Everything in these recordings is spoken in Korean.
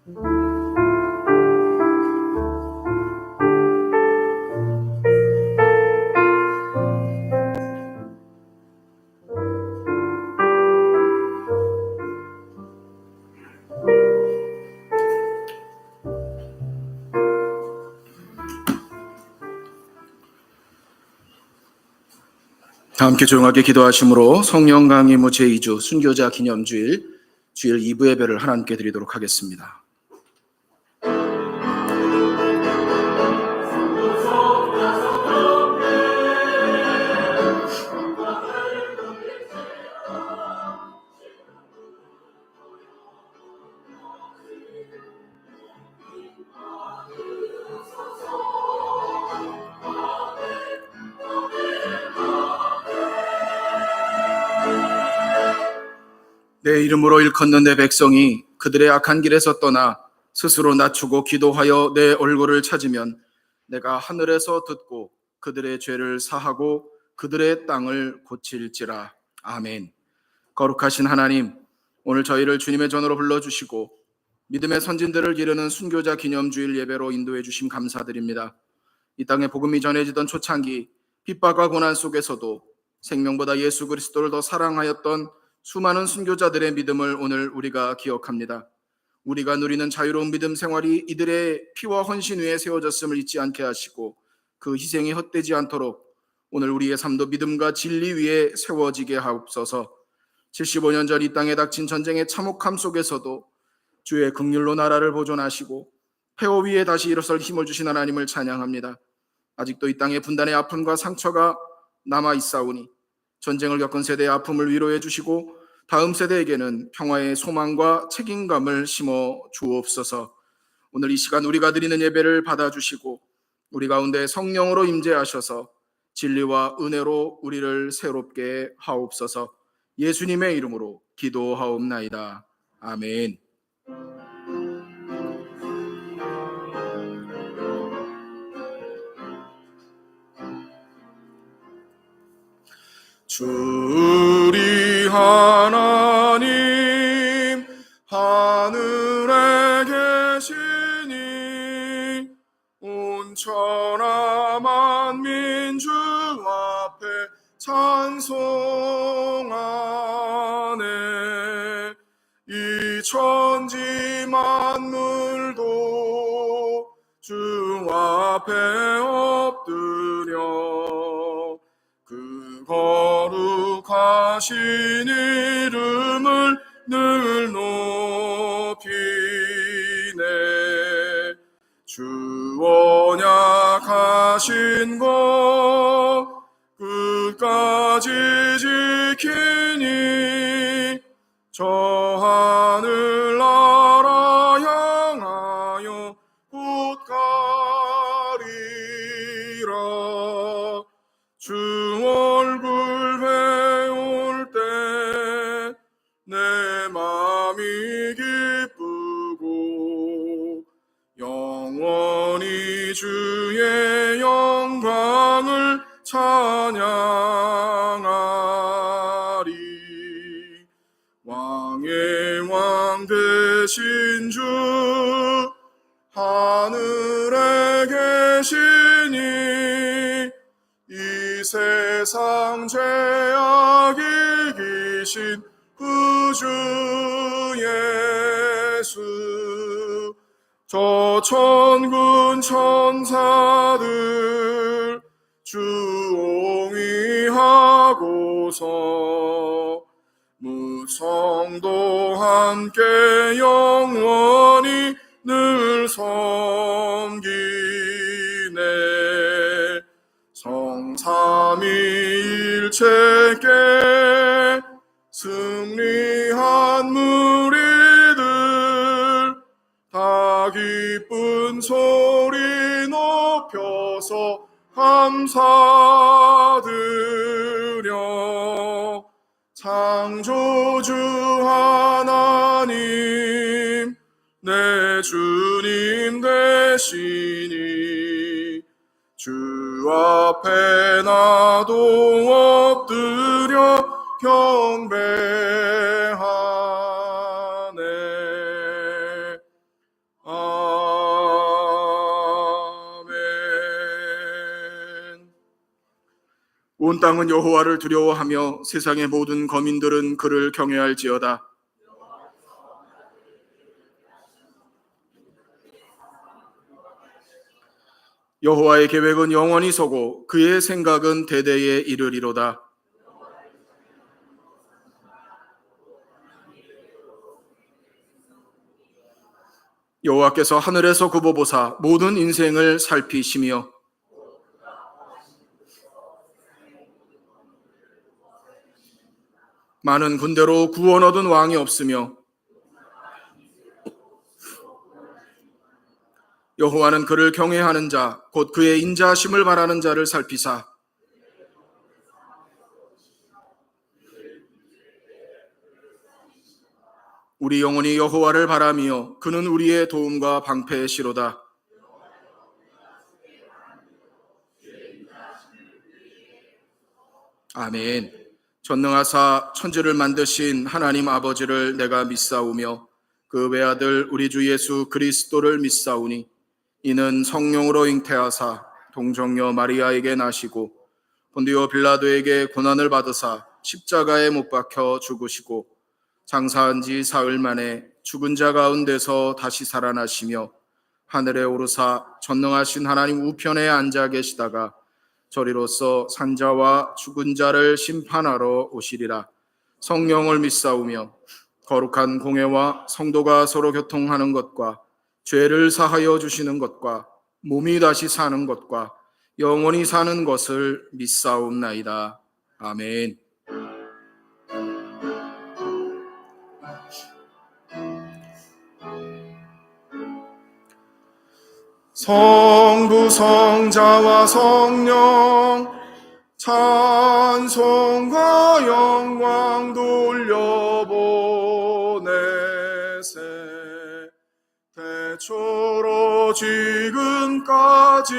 함께 조용하게 기도하심으로 성령 강림후 제2주 순교자 기념주일 주일 2부 예배를 하나님께 드리도록 하겠습니다. 내 이름으로 일컫는 내 백성이 그들의 악한 길에서 떠나 스스로 낮추고 기도하여 내 얼굴을 찾으면 내가 하늘에서 듣고 그들의 죄를 사하고 그들의 땅을 고칠지라. 아멘. 거룩하신 하나님, 오늘 저희를 주님의 전으로 불러주시고 믿음의 선진들을 기르는 순교자 기념주일 예배로 인도해 주심 감사드립니다. 이 땅에 복음이 전해지던 초창기 핍박과 고난 속에서도 생명보다 예수 그리스도를 더 사랑하였던 수많은 순교자들의 믿음을 오늘 우리가 기억합니다. 우리가 누리는 자유로운 믿음 생활이 이들의 피와 헌신 위에 세워졌음을 잊지 않게 하시고 그 희생이 헛되지 않도록 오늘 우리의 삶도 믿음과 진리 위에 세워지게 하옵소서. 75년 전 이 땅에 닥친 전쟁의 참혹함 속에서도 주의 긍휼로 나라를 보존하시고 폐허 위에 다시 일어설 힘을 주신 하나님을 찬양합니다. 아직도 이 땅에 분단의 아픔과 상처가 남아 있사오니 전쟁을 겪은 세대의 아픔을 위로해 주시고 다음 세대에게는 평화의 소망과 책임감을 심어 주옵소서. 오늘 이 시간 우리가 드리는 예배를 받아주시고 우리 가운데 성령으로 임재하셔서 진리와 은혜로 우리를 새롭게 하옵소서. 예수님의 이름으로 기도하옵나이다. 아멘. 주리 하나님 하늘에 계시니 온천하 만민주 앞에 찬송하네. 이 천지 만물도 주 앞에 엎드려 그 거룩하신 이름을 늘 높이네. 주 언약하신 것 끝까지 지키니 저 하늘 나라 향하여 곧 가리라. 주 얼굴 배울 때 내 마음이 기쁘고 영원히 주의 영광을 찬양하리. 왕의 왕 되신 주 하늘에 계시니 이 세상 죄악 이기신 구주 예수, 저 천군 천사들 주 옹위하고서 무성도 함께 영원히 늘 섬기네. 성삼위일체께 승리한 무리들 다 기쁜 소리 높여서 감사드려. 창조주 하나님 내 주님 되시니 주 앞에 나도 엎드려 경배하네. 온 땅은 여호와를 두려워하며 세상의 모든 거민들은 그를 경외할지어다. 여호와의 계획은 영원히 서고 그의 생각은 대대에 이르리로다. 여호와께서 하늘에서 굽어보사 모든 인생을 살피시며 많은 군대로 구원 얻은 왕이 없으며 여호와는 그를 경외하는 자, 곧 그의 인자하심을 바라는 자를 살피사 우리 영혼이 여호와를 바라며 그는 우리의 도움과 방패의 시로다. 아멘. 전능하사 천지를 만드신 하나님 아버지를 내가 믿사오며 그 외아들 우리 주 예수 그리스도를 믿사오니 이는 성령으로 잉태하사 동정녀 마리아에게 나시고 본디오 빌라도에게 고난을 받으사 십자가에 못 박혀 죽으시고 장사한 지 사흘 만에 죽은 자 가운데서 다시 살아나시며 하늘에 오르사 전능하신 하나님 우편에 앉아 계시다가 저리로서 산자와 죽은 자를 심판하러 오시리라. 성령을 믿사오며 거룩한 공회와 성도가 서로 교통하는 것과 죄를 사하여 주시는 것과 몸이 다시 사는 것과 영원히 사는 것을 믿사옵나이다. 아멘. 성부 성자와 성령 찬송과 영광 돌려보내세. 태초로 지금까지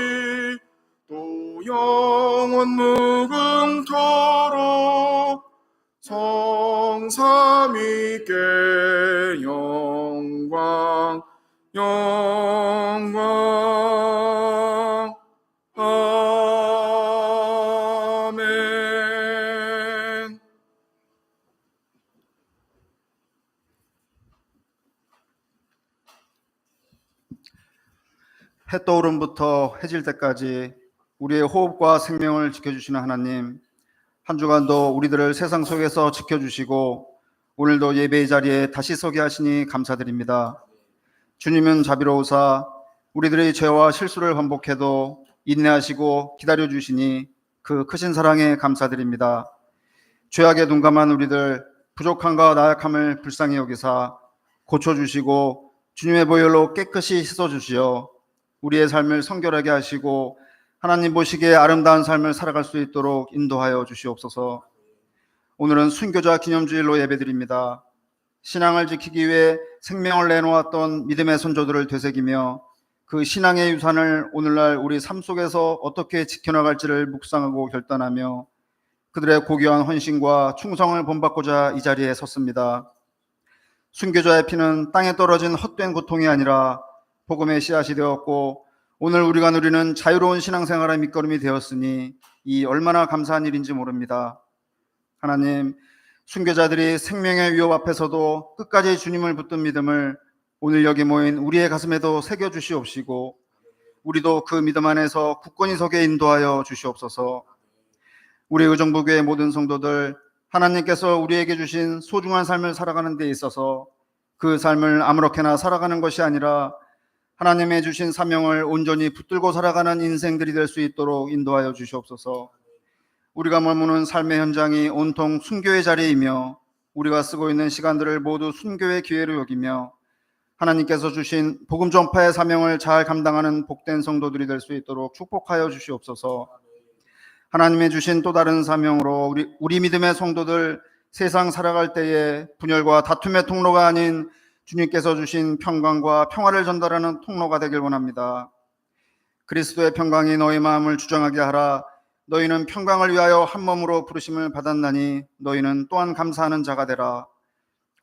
또 영원 무궁토록 성삼위께 영광 아멘. 해 떠오름부터 해질 때까지 우리의 호흡과 생명을 지켜주시는 하나님, 한 주간도 우리들을 세상 속에서 지켜주시고 오늘도 예배의 자리에 다시 서게 하시니 감사드립니다. 주님은 자비로우사 우리들의 죄와 실수를 반복해도 인내하시고 기다려주시니 그 크신 사랑에 감사드립니다. 죄악에 둔감한 우리들 부족함과 나약함을 불쌍히 여기사 고쳐주시고 주님의 보혈로 깨끗이 씻어주시어 우리의 삶을 성결하게 하시고 하나님 보시기에 아름다운 삶을 살아갈 수 있도록 인도하여 주시옵소서. 오늘은 순교자 기념주일로 예배드립니다. 신앙을 지키기 위해 생명을 내놓았던 믿음의 선조들을 되새기며 그 신앙의 유산을 오늘날 우리 삶 속에서 어떻게 지켜나갈지를 묵상하고 결단하며 그들의 고귀한 헌신과 충성을 본받고자 이 자리에 섰습니다. 순교자의 피는 땅에 떨어진 헛된 고통이 아니라 복음의 씨앗이 되었고 오늘 우리가 누리는 자유로운 신앙생활의 밑거름이 되었으니 이 얼마나 감사한 일인지 모릅니다. 하나님, 순교자들이 생명의 위협 앞에서도 끝까지 주님을 붙든 믿음을 오늘 여기 모인 우리의 가슴에도 새겨주시옵시고 우리도 그 믿음 안에서 굳건히 서게 인도하여 주시옵소서. 우리 의정부교회 모든 성도들, 하나님께서 우리에게 주신 소중한 삶을 살아가는 데 있어서 그 삶을 아무렇게나 살아가는 것이 아니라 하나님의 주신 사명을 온전히 붙들고 살아가는 인생들이 될 수 있도록 인도하여 주시옵소서. 우리가 머무는 삶의 현장이 온통 순교의 자리이며 우리가 쓰고 있는 시간들을 모두 순교의 기회로 여기며 하나님께서 주신 복음 전파의 사명을 잘 감당하는 복된 성도들이 될 수 있도록 축복하여 주시옵소서. 하나님의 주신 또 다른 사명으로 우리 믿음의 성도들 세상 살아갈 때에 분열과 다툼의 통로가 아닌 주님께서 주신 평강과 평화를 전달하는 통로가 되길 원합니다. 그리스도의 평강이 너희 마음을 주장하게 하라. 너희는 평강을 위하여 한 몸으로 부르심을 받았나니 너희는 또한 감사하는 자가 되라.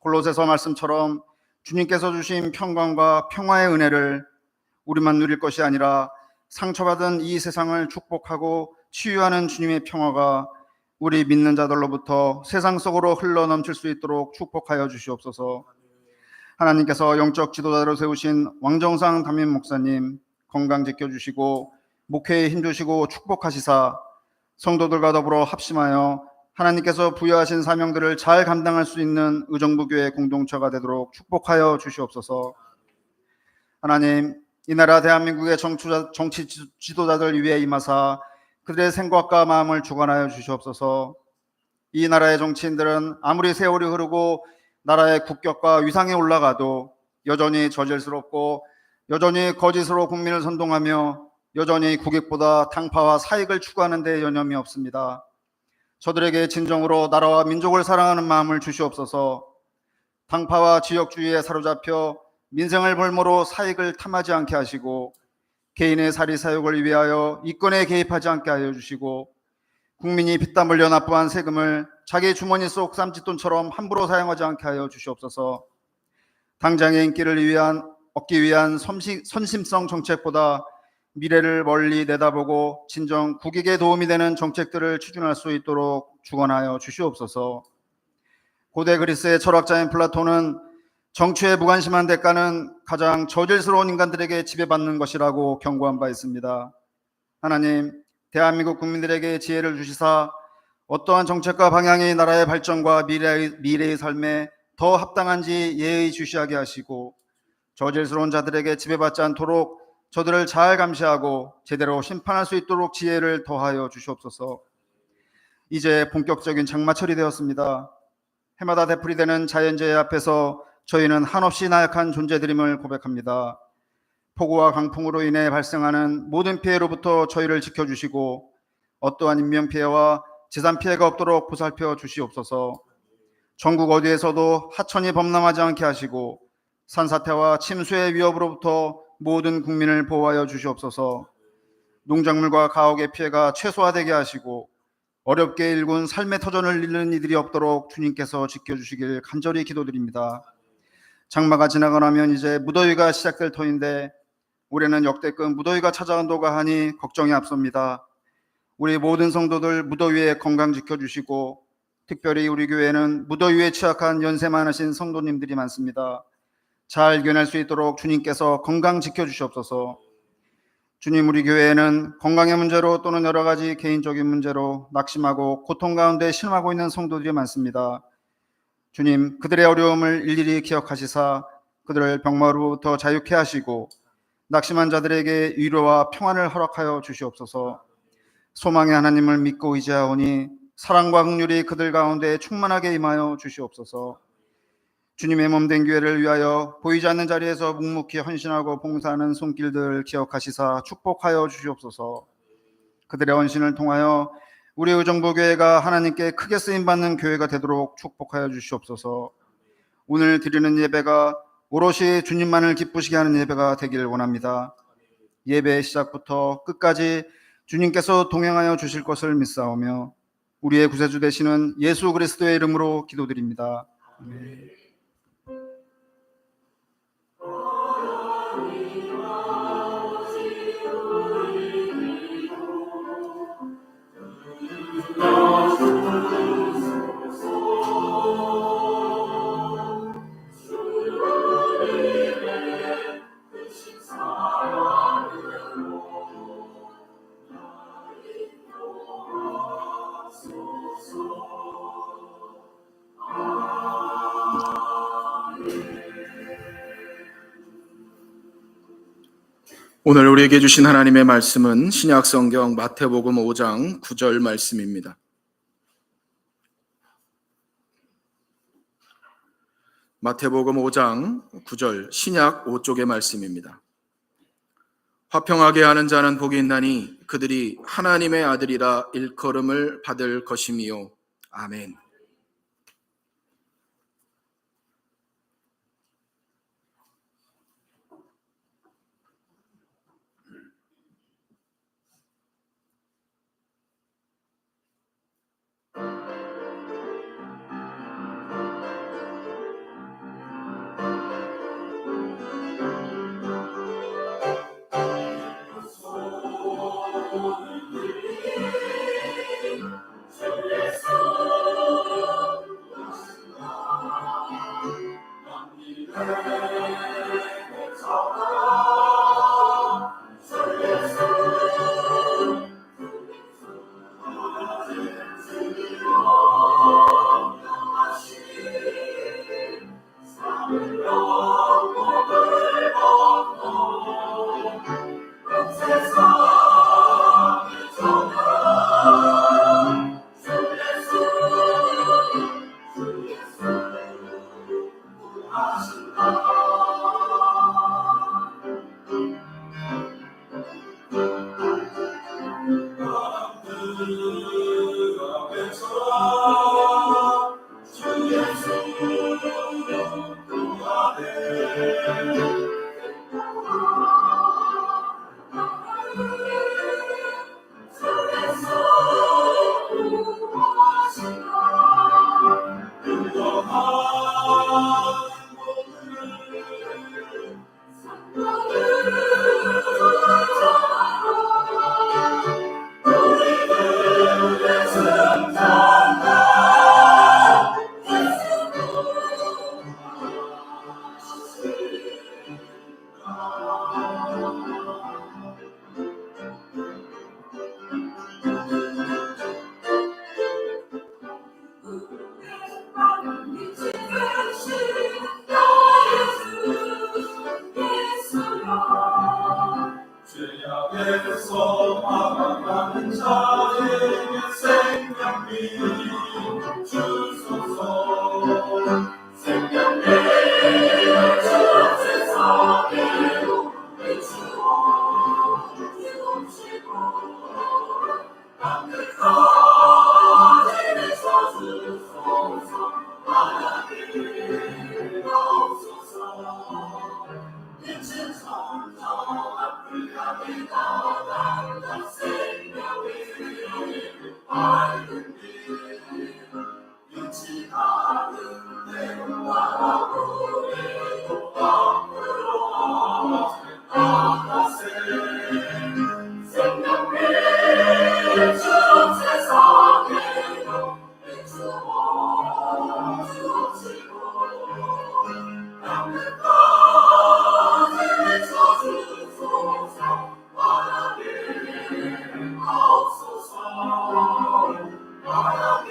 골로새서 말씀처럼 주님께서 주신 평강과 평화의 은혜를 우리만 누릴 것이 아니라 상처받은 이 세상을 축복하고 치유하는 주님의 평화가 우리 믿는 자들로부터 세상 속으로 흘러 넘칠 수 있도록 축복하여 주시옵소서. 하나님께서 영적 지도자로 세우신 왕정상 담임 목사님 건강 지켜주시고 목회에 힘주시고 축복하시사 성도들과 더불어 합심하여 하나님께서 부여하신 사명들을 잘 감당할 수 있는 의정부교회 공동체가 되도록 축복하여 주시옵소서. 하나님, 이 나라 대한민국의 정치 지도자들 위해 임하사 그들의 생각과 마음을 주관하여 주시옵소서. 이 나라의 정치인들은 아무리 세월이 흐르고 나라의 국격과 위상이 올라가도 여전히 저질스럽고 여전히 거짓으로 국민을 선동하며 여전히 국익보다 당파와 사익을 추구하는 데 여념이 없습니다. 저들에게 진정으로 나라와 민족을 사랑하는 마음을 주시옵소서. 당파와 지역주의에 사로잡혀 민생을 볼모로 사익을 탐하지 않게 하시고 개인의 사리사욕을 위하여 이권에 개입하지 않게 하여 주시고 국민이 피땀 흘려 납부한 세금을 자기 주머니 속 쌈짓돈처럼 함부로 사용하지 않게 하여 주시옵소서. 당장의 인기를 얻기 위한 선심성 정책보다 미래를 멀리 내다보고 진정 국익에 도움이 되는 정책들을 추진할 수 있도록 주관하여 주시옵소서. 고대 그리스의 철학자인 플라톤은 정치에 무관심한 대가는 가장 저질스러운 인간들에게 지배받는 것이라고 경고한 바 있습니다. 하나님, 대한민국 국민들에게 지혜를 주시사 어떠한 정책과 방향이 나라의 발전과 미래의 삶에 더 합당한지 예의주시하게 하시고 저질스러운 자들에게 지배받지 않도록 저들을 잘 감시하고 제대로 심판할 수 있도록 지혜를 더하여 주시옵소서. 이제 본격적인 장마철이 되었습니다. 해마다 되풀이되는 자연재해 앞에서 저희는 한없이 나약한 존재들임을 고백합니다. 폭우와 강풍으로 인해 발생하는 모든 피해로부터 저희를 지켜주시고 어떠한 인명피해와 재산피해가 없도록 보살펴 주시옵소서. 전국 어디에서도 하천이 범람하지 않게 하시고 산사태와 침수의 위협으로부터 모든 국민을 보호하여 주시옵소서. 농작물과 가옥의 피해가 최소화되게 하시고 어렵게 일군 삶의 터전을 잃는 이들이 없도록 주님께서 지켜주시길 간절히 기도드립니다. 장마가 지나고 나면 이제 무더위가 시작될 터인데 올해는 역대급 무더위가 찾아온다고 하니 걱정이 앞섭니다. 우리 모든 성도들 무더위에 건강 지켜주시고 특별히 우리 교회는 무더위에 취약한 연세 많으신 성도님들이 많습니다. 잘 견할 수 있도록 주님께서 건강 지켜주시옵소서. 주님, 우리 교회에는 건강의 문제로 또는 여러 가지 개인적인 문제로 낙심하고 고통 가운데 신음하고 있는 성도들이 많습니다. 주님, 그들의 어려움을 일일이 기억하시사 그들을 병마로부터 자유케 하시고 낙심한 자들에게 위로와 평안을 허락하여 주시옵소서. 소망의 하나님을 믿고 의지하오니 사랑과 긍휼이 그들 가운데 충만하게 임하여 주시옵소서. 주님의 몸된 교회를 위하여 보이지 않는 자리에서 묵묵히 헌신하고 봉사하는 손길들 기억하시사 축복하여 주시옵소서. 그들의 헌신을 통하여 우리 의정부교회가 하나님께 크게 쓰임받는 교회가 되도록 축복하여 주시옵소서. 오늘 드리는 예배가 오롯이 주님만을 기쁘시게 하는 예배가 되기를 원합니다. 예배의 시작부터 끝까지 주님께서 동행하여 주실 것을 믿사오며 우리의 구세주 되시는 예수 그리스도의 이름으로 기도드립니다. 아멘. 오늘 우리에게 주신 하나님의 말씀은 신약성경 마태복음 5장 9절 말씀입니다. 마태복음 5장 9절 신약 5쪽의 말씀입니다. 화평하게 하는 자는 복이 있나니 그들이 하나님의 아들이라 일컬음을 받을 것이미요. 아멘. 죄악에서 살아가는 자에게 생명을 주소서. 생명을 주 세상으로 비추어 주시고 하늘까지 비춰주소서. 하나님 없소서. 빛은 성령 앞을 향해 나아간다. 생명을 밝은 길 빛이 가는데 나라 우리도 앞으로 나아가세. 생명을 주 세상으로 비추어 주시고 하늘까지 비춰주소서. 하나님 없소서. 하나님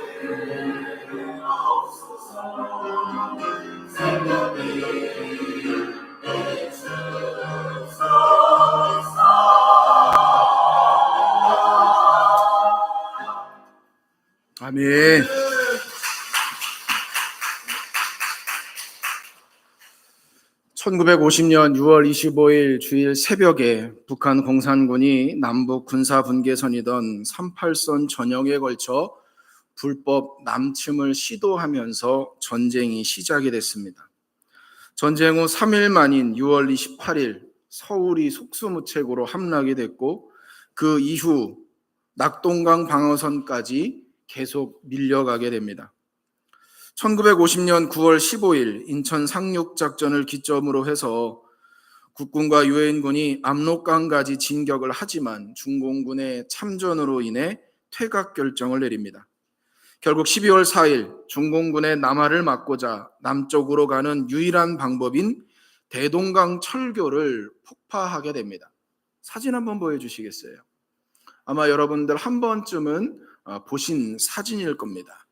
없소서. 생명이 비추소서. 아멘. (1950년 6월 25일) 주일 새벽에 북한 공산군이 남북 군사 분계선이던 38선 전역에 걸쳐 불법 남침을 시도하면서 전쟁이 시작이 됐습니다. 전쟁 후 3일 만인 6월 28일 서울이 속수무책으로 함락이 됐고, 그 이후 낙동강 방어선까지 계속 밀려가게 됩니다. 1950년 9월 15일 인천 상륙작전을 기점으로 해서 국군과 유엔군이 압록강까지 진격을 하지만 중공군의 참전으로 인해 퇴각 결정을 내립니다. 결국 12월 4일 중공군의 남하를 막고자 남쪽으로 가는 유일한 방법인 대동강 철교를 폭파하게 됩니다. 사진 한번 보여주시겠어요? 아마 여러분들 한 번쯤은 보신 사진일 겁니다.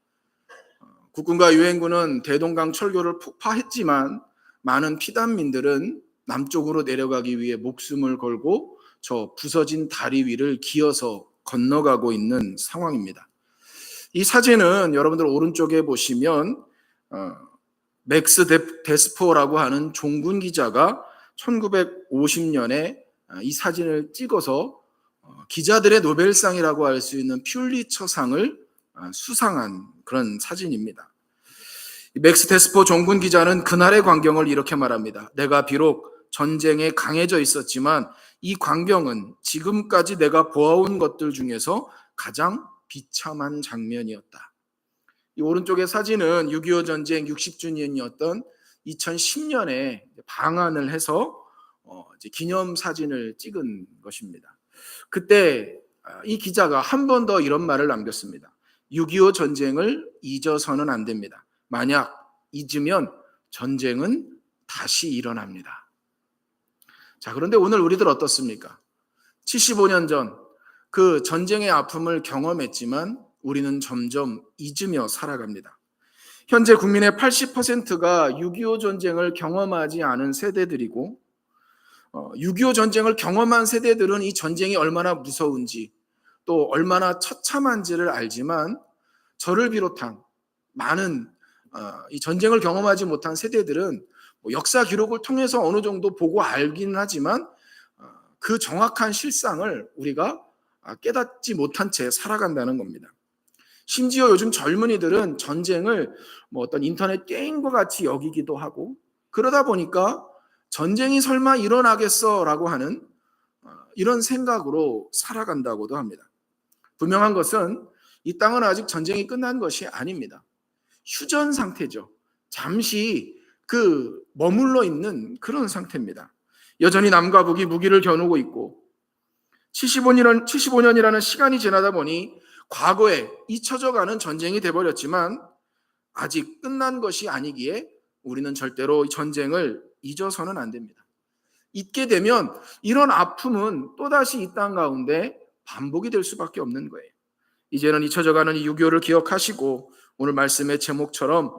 국군과 유엔군은 대동강 철교를 폭파했지만 많은 피난민들은 남쪽으로 내려가기 위해 목숨을 걸고 저 부서진 다리 위를 기어서 건너가고 있는 상황입니다. 이 사진은 여러분들 오른쪽에 보시면 맥스 데스포라고 하는 종군 기자가 1950년에 이 사진을 찍어서 기자들의 노벨상이라고 할 수 있는 퓰리처상을 수상한 그런 사진입니다. 맥스 데스포 종군 기자는 그날의 광경을 이렇게 말합니다. 내가 비록 전쟁에 강해져 있었지만 이 광경은 지금까지 내가 보아온 것들 중에서 가장 비참한 장면이었다. 이 오른쪽의 사진은 6.25 전쟁 60주년이었던 2010년에 방한을 해서 기념 사진을 찍은 것입니다. 그때 이 기자가 한 번 더 이런 말을 남겼습니다. 6.25 전쟁을 잊어서는 안 됩니다. 만약 잊으면 전쟁은 다시 일어납니다. 자, 그런데 오늘 우리들 어떻습니까? 75년 전 그 전쟁의 아픔을 경험했지만 우리는 점점 잊으며 살아갑니다. 현재 국민의 80%가 6.25 전쟁을 경험하지 않은 세대들이고, 6.25 전쟁을 경험한 세대들은 이 전쟁이 얼마나 무서운지 또 얼마나 처참한지를 알지만, 저를 비롯한 많은 이 전쟁을 경험하지 못한 세대들은 역사 기록을 통해서 어느 정도 보고 알기는 하지만 그 정확한 실상을 우리가 깨닫지 못한 채 살아간다는 겁니다. 심지어 요즘 젊은이들은 전쟁을 어떤 인터넷 게임과 같이 여기기도 하고, 그러다 보니까 전쟁이 설마 일어나겠어라고 하는 이런 생각으로 살아간다고도 합니다. 분명한 것은 이 땅은 아직 전쟁이 끝난 것이 아닙니다. 휴전 상태죠. 잠시 머물러 있는 그런 상태입니다. 여전히 남과 북이 무기를 겨누고 있고 75년이라는 시간이 지나다 보니 과거에 잊혀져가는 전쟁이 돼버렸지만 아직 끝난 것이 아니기에 우리는 절대로 이 전쟁을 잊어서는 안 됩니다. 잊게 되면 이런 아픔은 또다시 이 땅 가운데 반복이 될 수밖에 없는 거예요. 이제는 잊혀져가는 이 6.25를 기억하시고 오늘 말씀의 제목처럼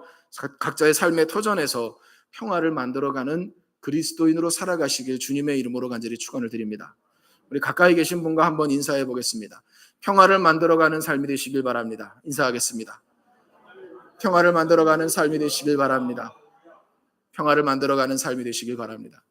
각자의 삶의 터전에서 평화를 만들어가는 그리스도인으로 살아가시길 주님의 이름으로 간절히 축원을 드립니다. 우리 가까이 계신 분과 한번 인사해 보겠습니다. 평화를 만들어가는 삶이 되시길 바랍니다. 인사하겠습니다. 평화를 만들어가는 삶이 되시길 바랍니다. 평화를 만들어가는 삶이 되시길 바랍니다.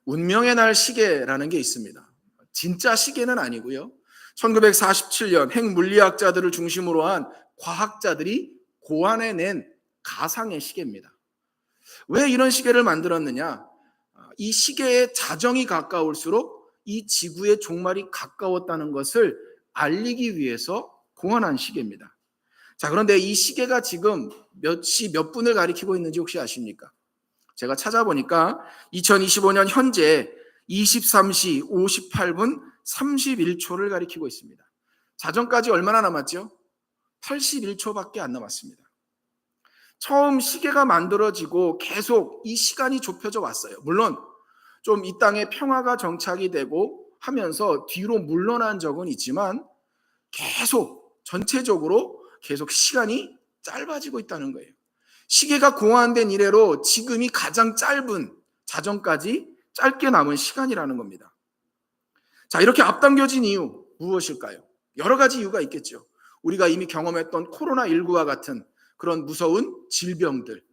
운명의 날 시계라는 게 있습니다. 진짜 시계는 아니고요. 1947년 핵물리학자들을 중심으로 한 과학자들이 고안해낸 가상의 시계입니다. 왜 이런 시계를 만들었느냐? 이 시계의 자정이 가까울수록 이 지구의 종말이 가까웠다는 것을 알리기 위해서 고안한 시계입니다. 자, 그런데 이 시계가 지금 몇 시 몇 분을 가리키고 있는지 혹시 아십니까? 제가 찾아보니까 2025년 현재 23시 58분 31초를 가리키고 있습니다. 자정까지 얼마나 남았죠? 81초밖에 안 남았습니다. 처음 시계가 만들어지고 계속 이 시간이 좁혀져 왔어요. 물론 좀 이 땅에 평화가 정착이 되고 하면서 뒤로 물러난 적은 있지만 계속 전체적으로 계속 시간이 짧아지고 있다는 거예요. 시계가 고안된 이래로 지금이 가장 짧은 자정까지 짧게 남은 시간이라는 겁니다. 자, 이렇게 앞당겨진 이유 무엇일까요? 여러 가지 이유가 있겠죠. 우리가 이미 경험했던 코로나19와 같은 그런 무서운 질병들,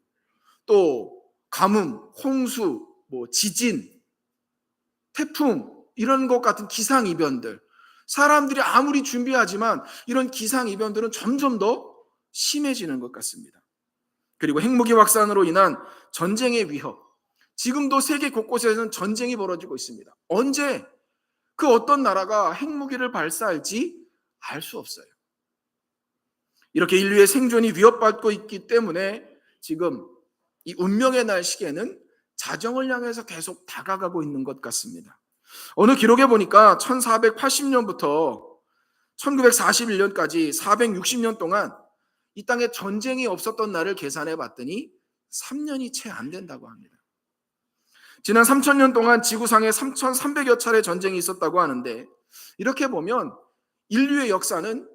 또 가뭄, 홍수, 지진, 태풍 이런 것 같은 기상이변들, 사람들이 아무리 준비하지만 이런 기상이변들은 점점 더 심해지는 것 같습니다. 그리고 핵무기 확산으로 인한 전쟁의 위협, 지금도 세계 곳곳에서는 전쟁이 벌어지고 있습니다. 언제 그 어떤 나라가 핵무기를 발사할지 알 수 없어요. 이렇게 인류의 생존이 위협받고 있기 때문에 지금 이 운명의 날 시계는 자정을 향해서 계속 다가가고 있는 것 같습니다. 어느 기록에 보니까 1480년부터 1941년까지 460년 동안 이 땅에 전쟁이 없었던 날을 계산해 봤더니 3년이 채 안 된다고 합니다. 지난 3000년 동안 지구상에 3300여 차례 전쟁이 있었다고 하는데, 이렇게 보면 인류의 역사는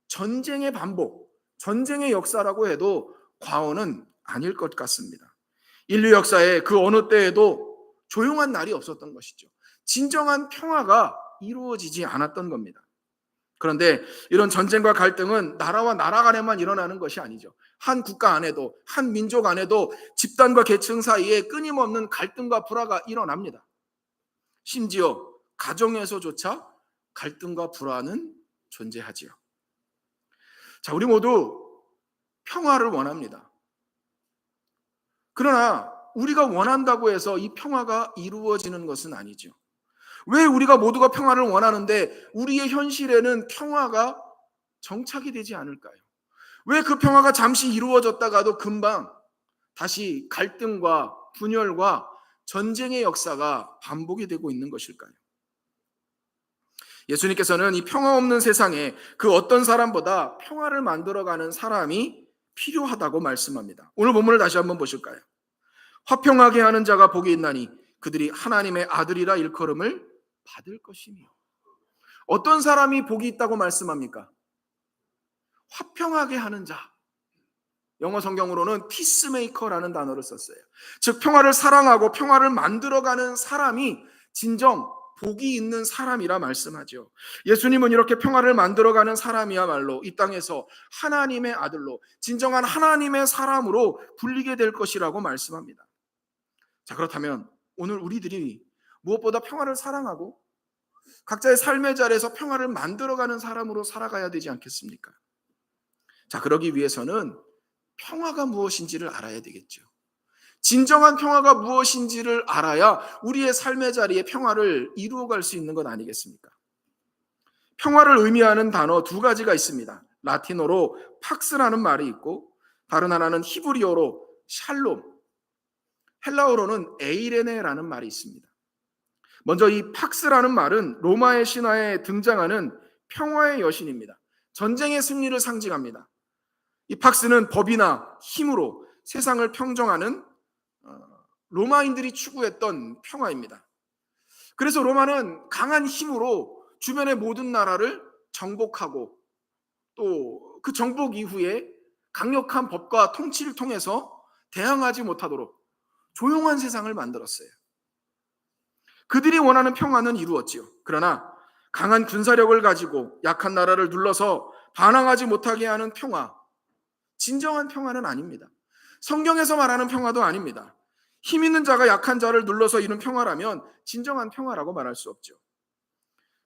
전쟁의 반복, 전쟁의 역사라고 해도 과언은 아닐 것 같습니다. 인류 역사에 그 어느 때에도 조용한 날이 없었던 것이죠. 진정한 평화가 이루어지지 않았던 겁니다. 그런데 이런 전쟁과 갈등은 나라와 나라 간에만 일어나는 것이 아니죠. 한 국가 안에도, 한 민족 안에도 집단과 계층 사이에 끊임없는 갈등과 불화가 일어납니다. 심지어 가정에서조차 갈등과 불화는 존재하지요. 자, 우리 모두 평화를 원합니다. 그러나 우리가 원한다고 해서 이 평화가 이루어지는 것은 아니죠. 왜 우리가 모두가 평화를 원하는데 우리의 현실에는 평화가 정착이 되지 않을까요? 왜 그 평화가 잠시 이루어졌다가도 금방 다시 갈등과 분열과 전쟁의 역사가 반복이 되고 있는 것일까요? 예수님께서는 이 평화 없는 세상에 그 어떤 사람보다 평화를 만들어가는 사람이 필요하다고 말씀합니다. 오늘 본문을 다시 한번 보실까요? 화평하게 하는 자가 복이 있나니 그들이 하나님의 아들이라 일컬음을 받을 것이며. 어떤 사람이 복이 있다고 말씀합니까? 화평하게 하는 자. 영어 성경으로는 피스메이커라는 단어를 썼어요. 즉 평화를 사랑하고 평화를 만들어가는 사람이 진정 복이 있는 사람이라 말씀하죠. 예수님은 이렇게 평화를 만들어가는 사람이야말로 이 땅에서 하나님의 아들로, 진정한 하나님의 사람으로 불리게 될 것이라고 말씀합니다. 자, 그렇다면 오늘 우리들이 무엇보다 평화를 사랑하고 각자의 삶의 자리에서 평화를 만들어가는 사람으로 살아가야 되지 않겠습니까? 자, 그러기 위해서는 평화가 무엇인지를 알아야 되겠죠. 진정한 평화가 무엇인지를 알아야 우리의 삶의 자리에 평화를 이루어갈 수 있는 것 아니겠습니까? 평화를 의미하는 단어 두 가지가 있습니다. 라틴어로 팍스라는 말이 있고 다른 하나는 히브리어로 샬롬. 헬라어로는 에이레네라는 말이 있습니다. 먼저 이 팍스라는 말은 로마의 신화에 등장하는 평화의 여신입니다. 전쟁의 승리를 상징합니다. 이 팍스는 법이나 힘으로 세상을 평정하는 로마인들이 추구했던 평화입니다. 그래서 로마는 강한 힘으로 주변의 모든 나라를 정복하고 또 그 정복 이후에 강력한 법과 통치를 통해서 대항하지 못하도록 조용한 세상을 만들었어요. 그들이 원하는 평화는 이루었지요. 그러나 강한 군사력을 가지고 약한 나라를 눌러서 반항하지 못하게 하는 평화, 진정한 평화는 아닙니다. 성경에서 말하는 평화도 아닙니다. 힘 있는 자가 약한 자를 눌러서 이룬 평화라면 진정한 평화라고 말할 수 없죠.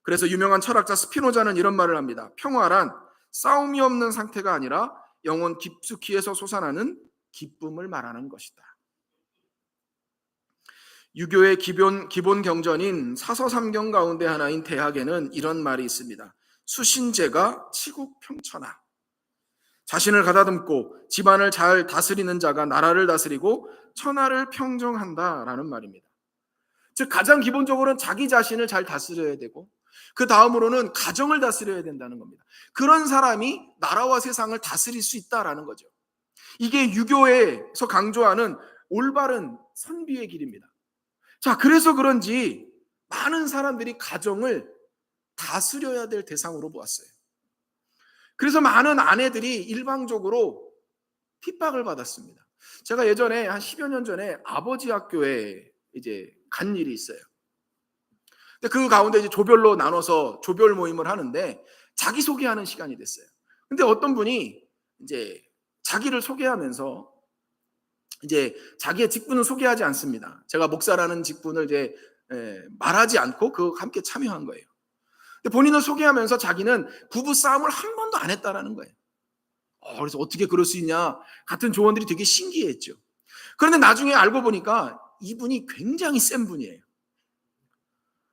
그래서 유명한 철학자 스피노자는 이런 말을 합니다. 평화란 싸움이 없는 상태가 아니라 영혼 깊숙이에서 솟아나는 기쁨을 말하는 것이다. 유교의 기본 경전인 사서삼경 가운데 하나인 대학에는 이런 말이 있습니다. 수신제가 치국평천하. 자신을 가다듬고 집안을 잘 다스리는 자가 나라를 다스리고 천하를 평정한다라는 말입니다. 즉 가장 기본적으로는 자기 자신을 잘 다스려야 되고 그 다음으로는 가정을 다스려야 된다는 겁니다. 그런 사람이 나라와 세상을 다스릴 수 있다라는 거죠. 이게 유교에서 강조하는 올바른 선비의 길입니다. 자, 그래서 그런지 많은 사람들이 가정을 다스려야 될 대상으로 보았어요. 그래서 많은 아내들이 일방적으로 핍박을 받았습니다. 제가 예전에 한 10여 년 전에 아버지 학교에 이제 간 일이 있어요. 근데 그 가운데 이제 조별로 나눠서 조별 모임을 하는데 자기소개하는 시간이 됐어요. 근데 어떤 분이 이제 자기를 소개하면서 이제 자기의 직분은 소개하지 않습니다. 제가 목사라는 직분을 이제 말하지 않고 그거 함께 참여한 거예요. 근데 본인을 소개하면서 자기는 부부 싸움을 한 번도 안 했다라는 거예요. 그래서 어떻게 그럴 수 있냐 같은 조언들이 되게 신기했죠. 그런데 나중에 알고 보니까 이분이 굉장히 센 분이에요.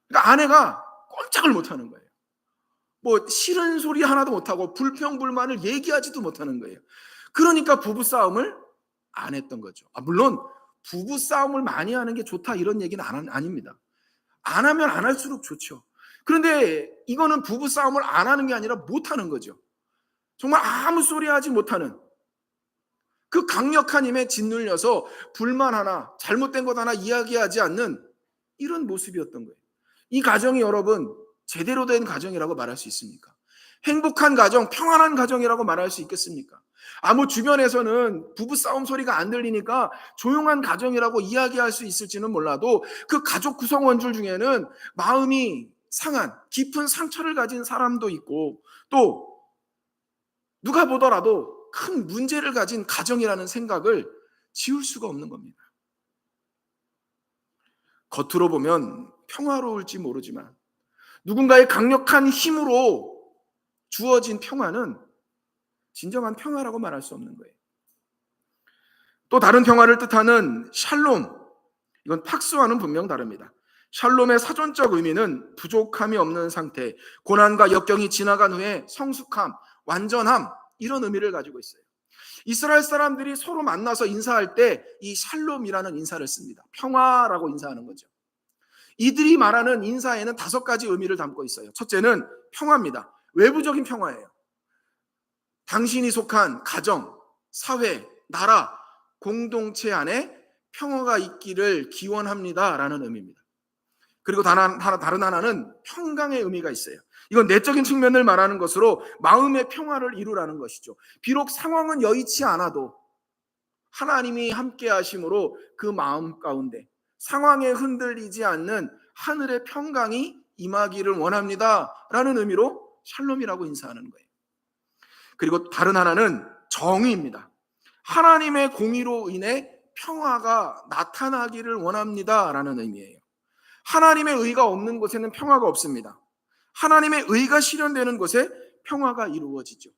그러니까 아내가 꼼짝을 못하는 거예요. 뭐 싫은 소리 하나도 못하고 불평불만을 얘기하지도 못하는 거예요. 그러니까 부부싸움을 안 했던 거죠. 물론 부부싸움을 많이 하는 게 좋다 이런 얘기는 아닙니다. 안 하면 안 할수록 좋죠. 그런데 이거는 부부싸움을 안 하는 게 아니라 못하는 거죠. 정말 아무 소리 하지 못하는 그 강력한 힘에 짓눌려서 불만 하나 잘못된 것 하나 이야기하지 않는 이런 모습이었던 거예요. 이 가정이 여러분 제대로 된 가정이라고 말할 수 있습니까? 행복한 가정, 평안한 가정이라고 말할 수 있겠습니까? 주변에서는 부부싸움 소리가 안 들리니까 조용한 가정이라고 이야기할 수 있을지는 몰라도 그 가족 구성원들 중에는 마음이 상한 깊은 상처를 가진 사람도 있고 또 누가 보더라도 큰 문제를 가진 가정이라는 생각을 지울 수가 없는 겁니다. 겉으로 보면 평화로울지 모르지만 누군가의 강력한 힘으로 주어진 평화는 진정한 평화라고 말할 수 없는 거예요. 또 다른 평화를 뜻하는 샬롬, 이건 팍스와는 분명 다릅니다. 샬롬의 사전적 의미는 부족함이 없는 상태, 고난과 역경이 지나간 후에 성숙함, 완전함 이런 의미를 가지고 있어요. 이스라엘 사람들이 서로 만나서 인사할 때 이 샬롬이라는 인사를 씁니다. 평화라고 인사하는 거죠. 이들이 말하는 인사에는 5가지 의미를 담고 있어요. 첫째는 평화입니다. 외부적인 평화예요. 당신이 속한 가정, 사회, 나라, 공동체 안에 평화가 있기를 기원합니다 라는 의미입니다. 그리고 다른 하나는 평강의 의미가 있어요. 이건 내적인 측면을 말하는 것으로 마음의 평화를 이루라는 것이죠. 비록 상황은 여의치 않아도 하나님이 함께 하심으로 그 마음 가운데 상황에 흔들리지 않는 하늘의 평강이 임하기를 원합니다 라는 의미로 샬롬이라고 인사하는 거예요. 그리고 다른 하나는 정의입니다. 하나님의 공의로 인해 평화가 나타나기를 원합니다 라는 의미예요. 하나님의 의가 없는 곳에는 평화가 없습니다. 하나님의 의가 실현되는 곳에 평화가 이루어지죠.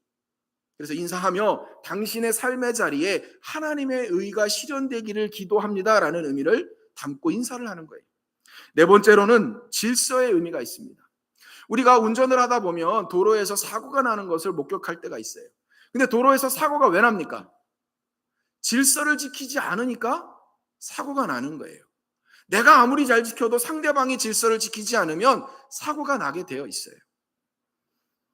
그래서 인사하며 당신의 삶의 자리에 하나님의 의가 실현되기를 기도합니다 라는 의미를 담고 인사를 하는 거예요. 네 번째로는 질서의 의미가 있습니다. 우리가 운전을 하다 보면 도로에서 사고가 나는 것을 목격할 때가 있어요. 근데 도로에서 사고가 왜 납니까? 질서를 지키지 않으니까 사고가 나는 거예요. 내가 아무리 잘 지켜도 상대방이 질서를 지키지 않으면 사고가 나게 되어 있어요.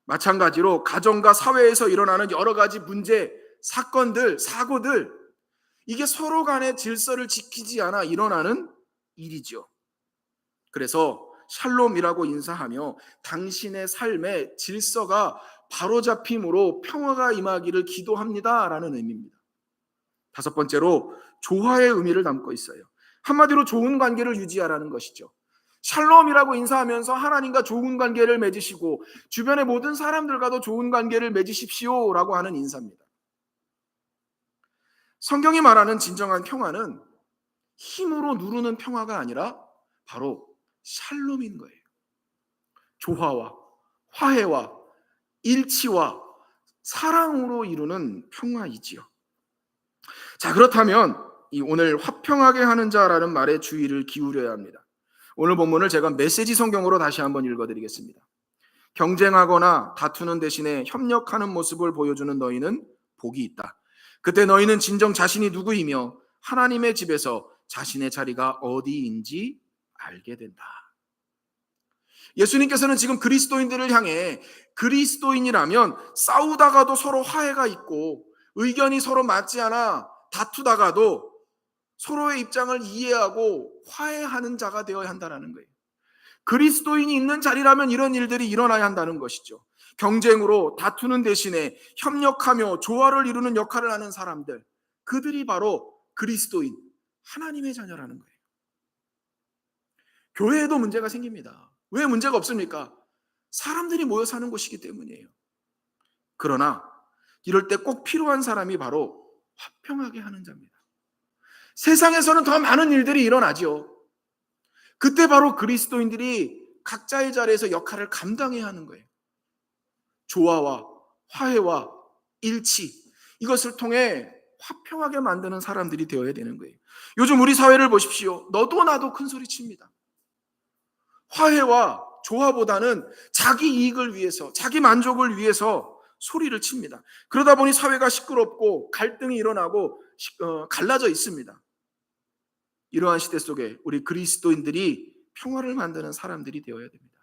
마찬가지로 가정과 사회에서 일어나는 여러 가지 문제, 사건들, 사고들, 이게 서로 간의 질서를 지키지 않아 일어나는 일이죠. 그래서 샬롬이라고 인사하며 당신의 삶의 질서가 바로잡힘으로 평화가 임하기를 기도합니다라는 의미입니다. 다섯 번째로 조화의 의미를 담고 있어요. 한마디로 좋은 관계를 유지하라는 것이죠. 샬롬이라고 인사하면서 하나님과 좋은 관계를 맺으시고 주변의 모든 사람들과도 좋은 관계를 맺으십시오라고 하는 인사입니다. 성경이 말하는 진정한 평화는 힘으로 누르는 평화가 아니라 바로 샬롬인 거예요. 조화와 화해와 일치와 사랑으로 이루는 평화이지요. 자, 그렇다면 이 오늘 화평하게 하는 자라는 말에 주의를 기울여야 합니다. 오늘 본문을 제가 메시지 성경으로 다시 한번 읽어드리겠습니다. 경쟁하거나 다투는 대신에 협력하는 모습을 보여주는 너희는 복이 있다. 그때 너희는 진정 자신이 누구이며 하나님의 집에서 자신의 자리가 어디인지 알게 된다. 예수님께서는 지금 그리스도인들을 향해 그리스도인이라면 싸우다가도 서로 화해가 있고 의견이 서로 맞지 않아 다투다가도 서로의 입장을 이해하고 화해하는 자가 되어야 한다는 거예요. 그리스도인이 있는 자리라면 이런 일들이 일어나야 한다는 것이죠. 경쟁으로 다투는 대신에 협력하며 조화를 이루는 역할을 하는 사람들, 그들이 바로 그리스도인, 하나님의 자녀라는 거예요. 교회에도 문제가 생깁니다. 왜 문제가 없습니까? 사람들이 모여 사는 곳이기 때문이에요. 그러나 이럴 때 꼭 필요한 사람이 바로 화평하게 하는 자입니다. 세상에서는 더 많은 일들이 일어나죠. 그때 바로 그리스도인들이 각자의 자리에서 역할을 감당해야 하는 거예요. 조화와 화해와 일치, 이것을 통해 화평하게 만드는 사람들이 되어야 되는 거예요. 요즘 우리 사회를 보십시오. 너도 나도 큰 소리 칩니다. 화해와 조화보다는 자기 이익을 위해서, 자기 만족을 위해서 소리를 칩니다. 그러다 보니 사회가 시끄럽고 갈등이 일어나고 갈라져 있습니다. 이러한 시대 속에 우리 그리스도인들이 평화를 만드는 사람들이 되어야 됩니다.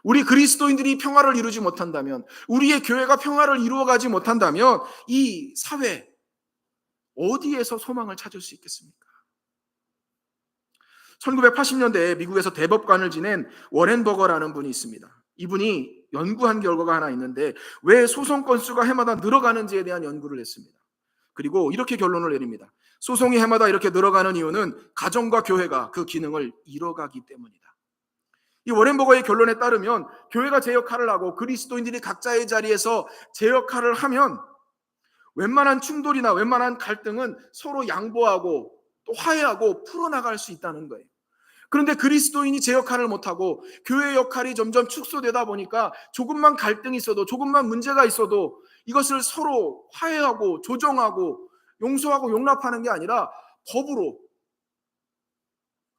우리 그리스도인들이 평화를 이루지 못한다면, 우리의 교회가 평화를 이루어가지 못한다면 이 사회 어디에서 소망을 찾을 수 있겠습니까? 1980년대에 미국에서 대법관을 지낸 워렌 버거라는 분이 있습니다. 이분이 연구한 결과가 하나 있는데 왜 소송 건수가 해마다 늘어가는지에 대한 연구를 했습니다. 그리고 이렇게 결론을 내립니다. 소송이 해마다 이렇게 늘어가는 이유는 가정과 교회가 그 기능을 잃어가기 때문이다. 이 워렌 버거의 결론에 따르면 교회가 제 역할을 하고 그리스도인들이 각자의 자리에서 제 역할을 하면 웬만한 충돌이나 웬만한 갈등은 서로 양보하고 또 화해하고 풀어나갈 수 있다는 거예요. 그런데 그리스도인이 제 역할을 못하고 교회의 역할이 점점 축소되다 보니까 조금만 갈등이 있어도, 조금만 문제가 있어도 이것을 서로 화해하고 조정하고 용서하고 용납하는 게 아니라 법으로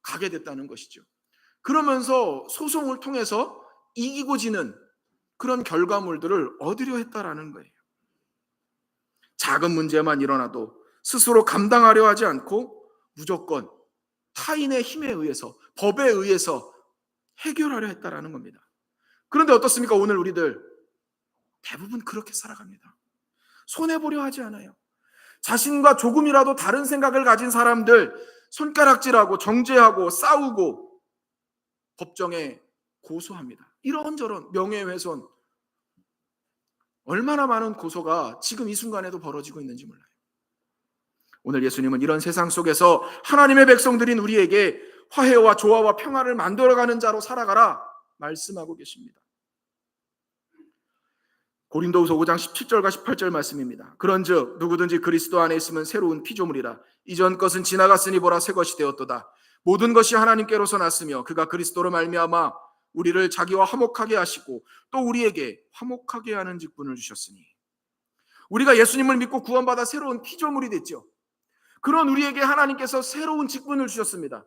가게 됐다는 것이죠. 그러면서 소송을 통해서 이기고 지는 그런 결과물들을 얻으려 했다라는 거예요. 작은 문제만 일어나도 스스로 감당하려 하지 않고 무조건 타인의 힘에 의해서, 법에 의해서 해결하려 했다라는 겁니다. 그런데 어떻습니까? 오늘 우리들 대부분 그렇게 살아갑니다. 손해보려 하지 않아요. 자신과 조금이라도 다른 생각을 가진 사람들 손가락질하고 정죄하고 싸우고 법정에 고소합니다. 이런저런 명예훼손, 얼마나 많은 고소가 지금 이 순간에도 벌어지고 있는지 몰라요. 오늘 예수님은 이런 세상 속에서 하나님의 백성들인 우리에게 화해와 조화와 평화를 만들어가는 자로 살아가라 말씀하고 계십니다. 고린도후서 5장 17절과 18절 말씀입니다. 그런즉 누구든지 그리스도 안에 있으면 새로운 피조물이라. 이전 것은 지나갔으니 보라 새 것이 되었도다. 모든 것이 하나님께로서 났으며 그가 그리스도로 말미암아 우리를 자기와 화목하게 하시고 또 우리에게 화목하게 하는 직분을 주셨으니, 우리가 예수님을 믿고 구원받아 새로운 피조물이 됐죠. 그런 우리에게 하나님께서 새로운 직분을 주셨습니다.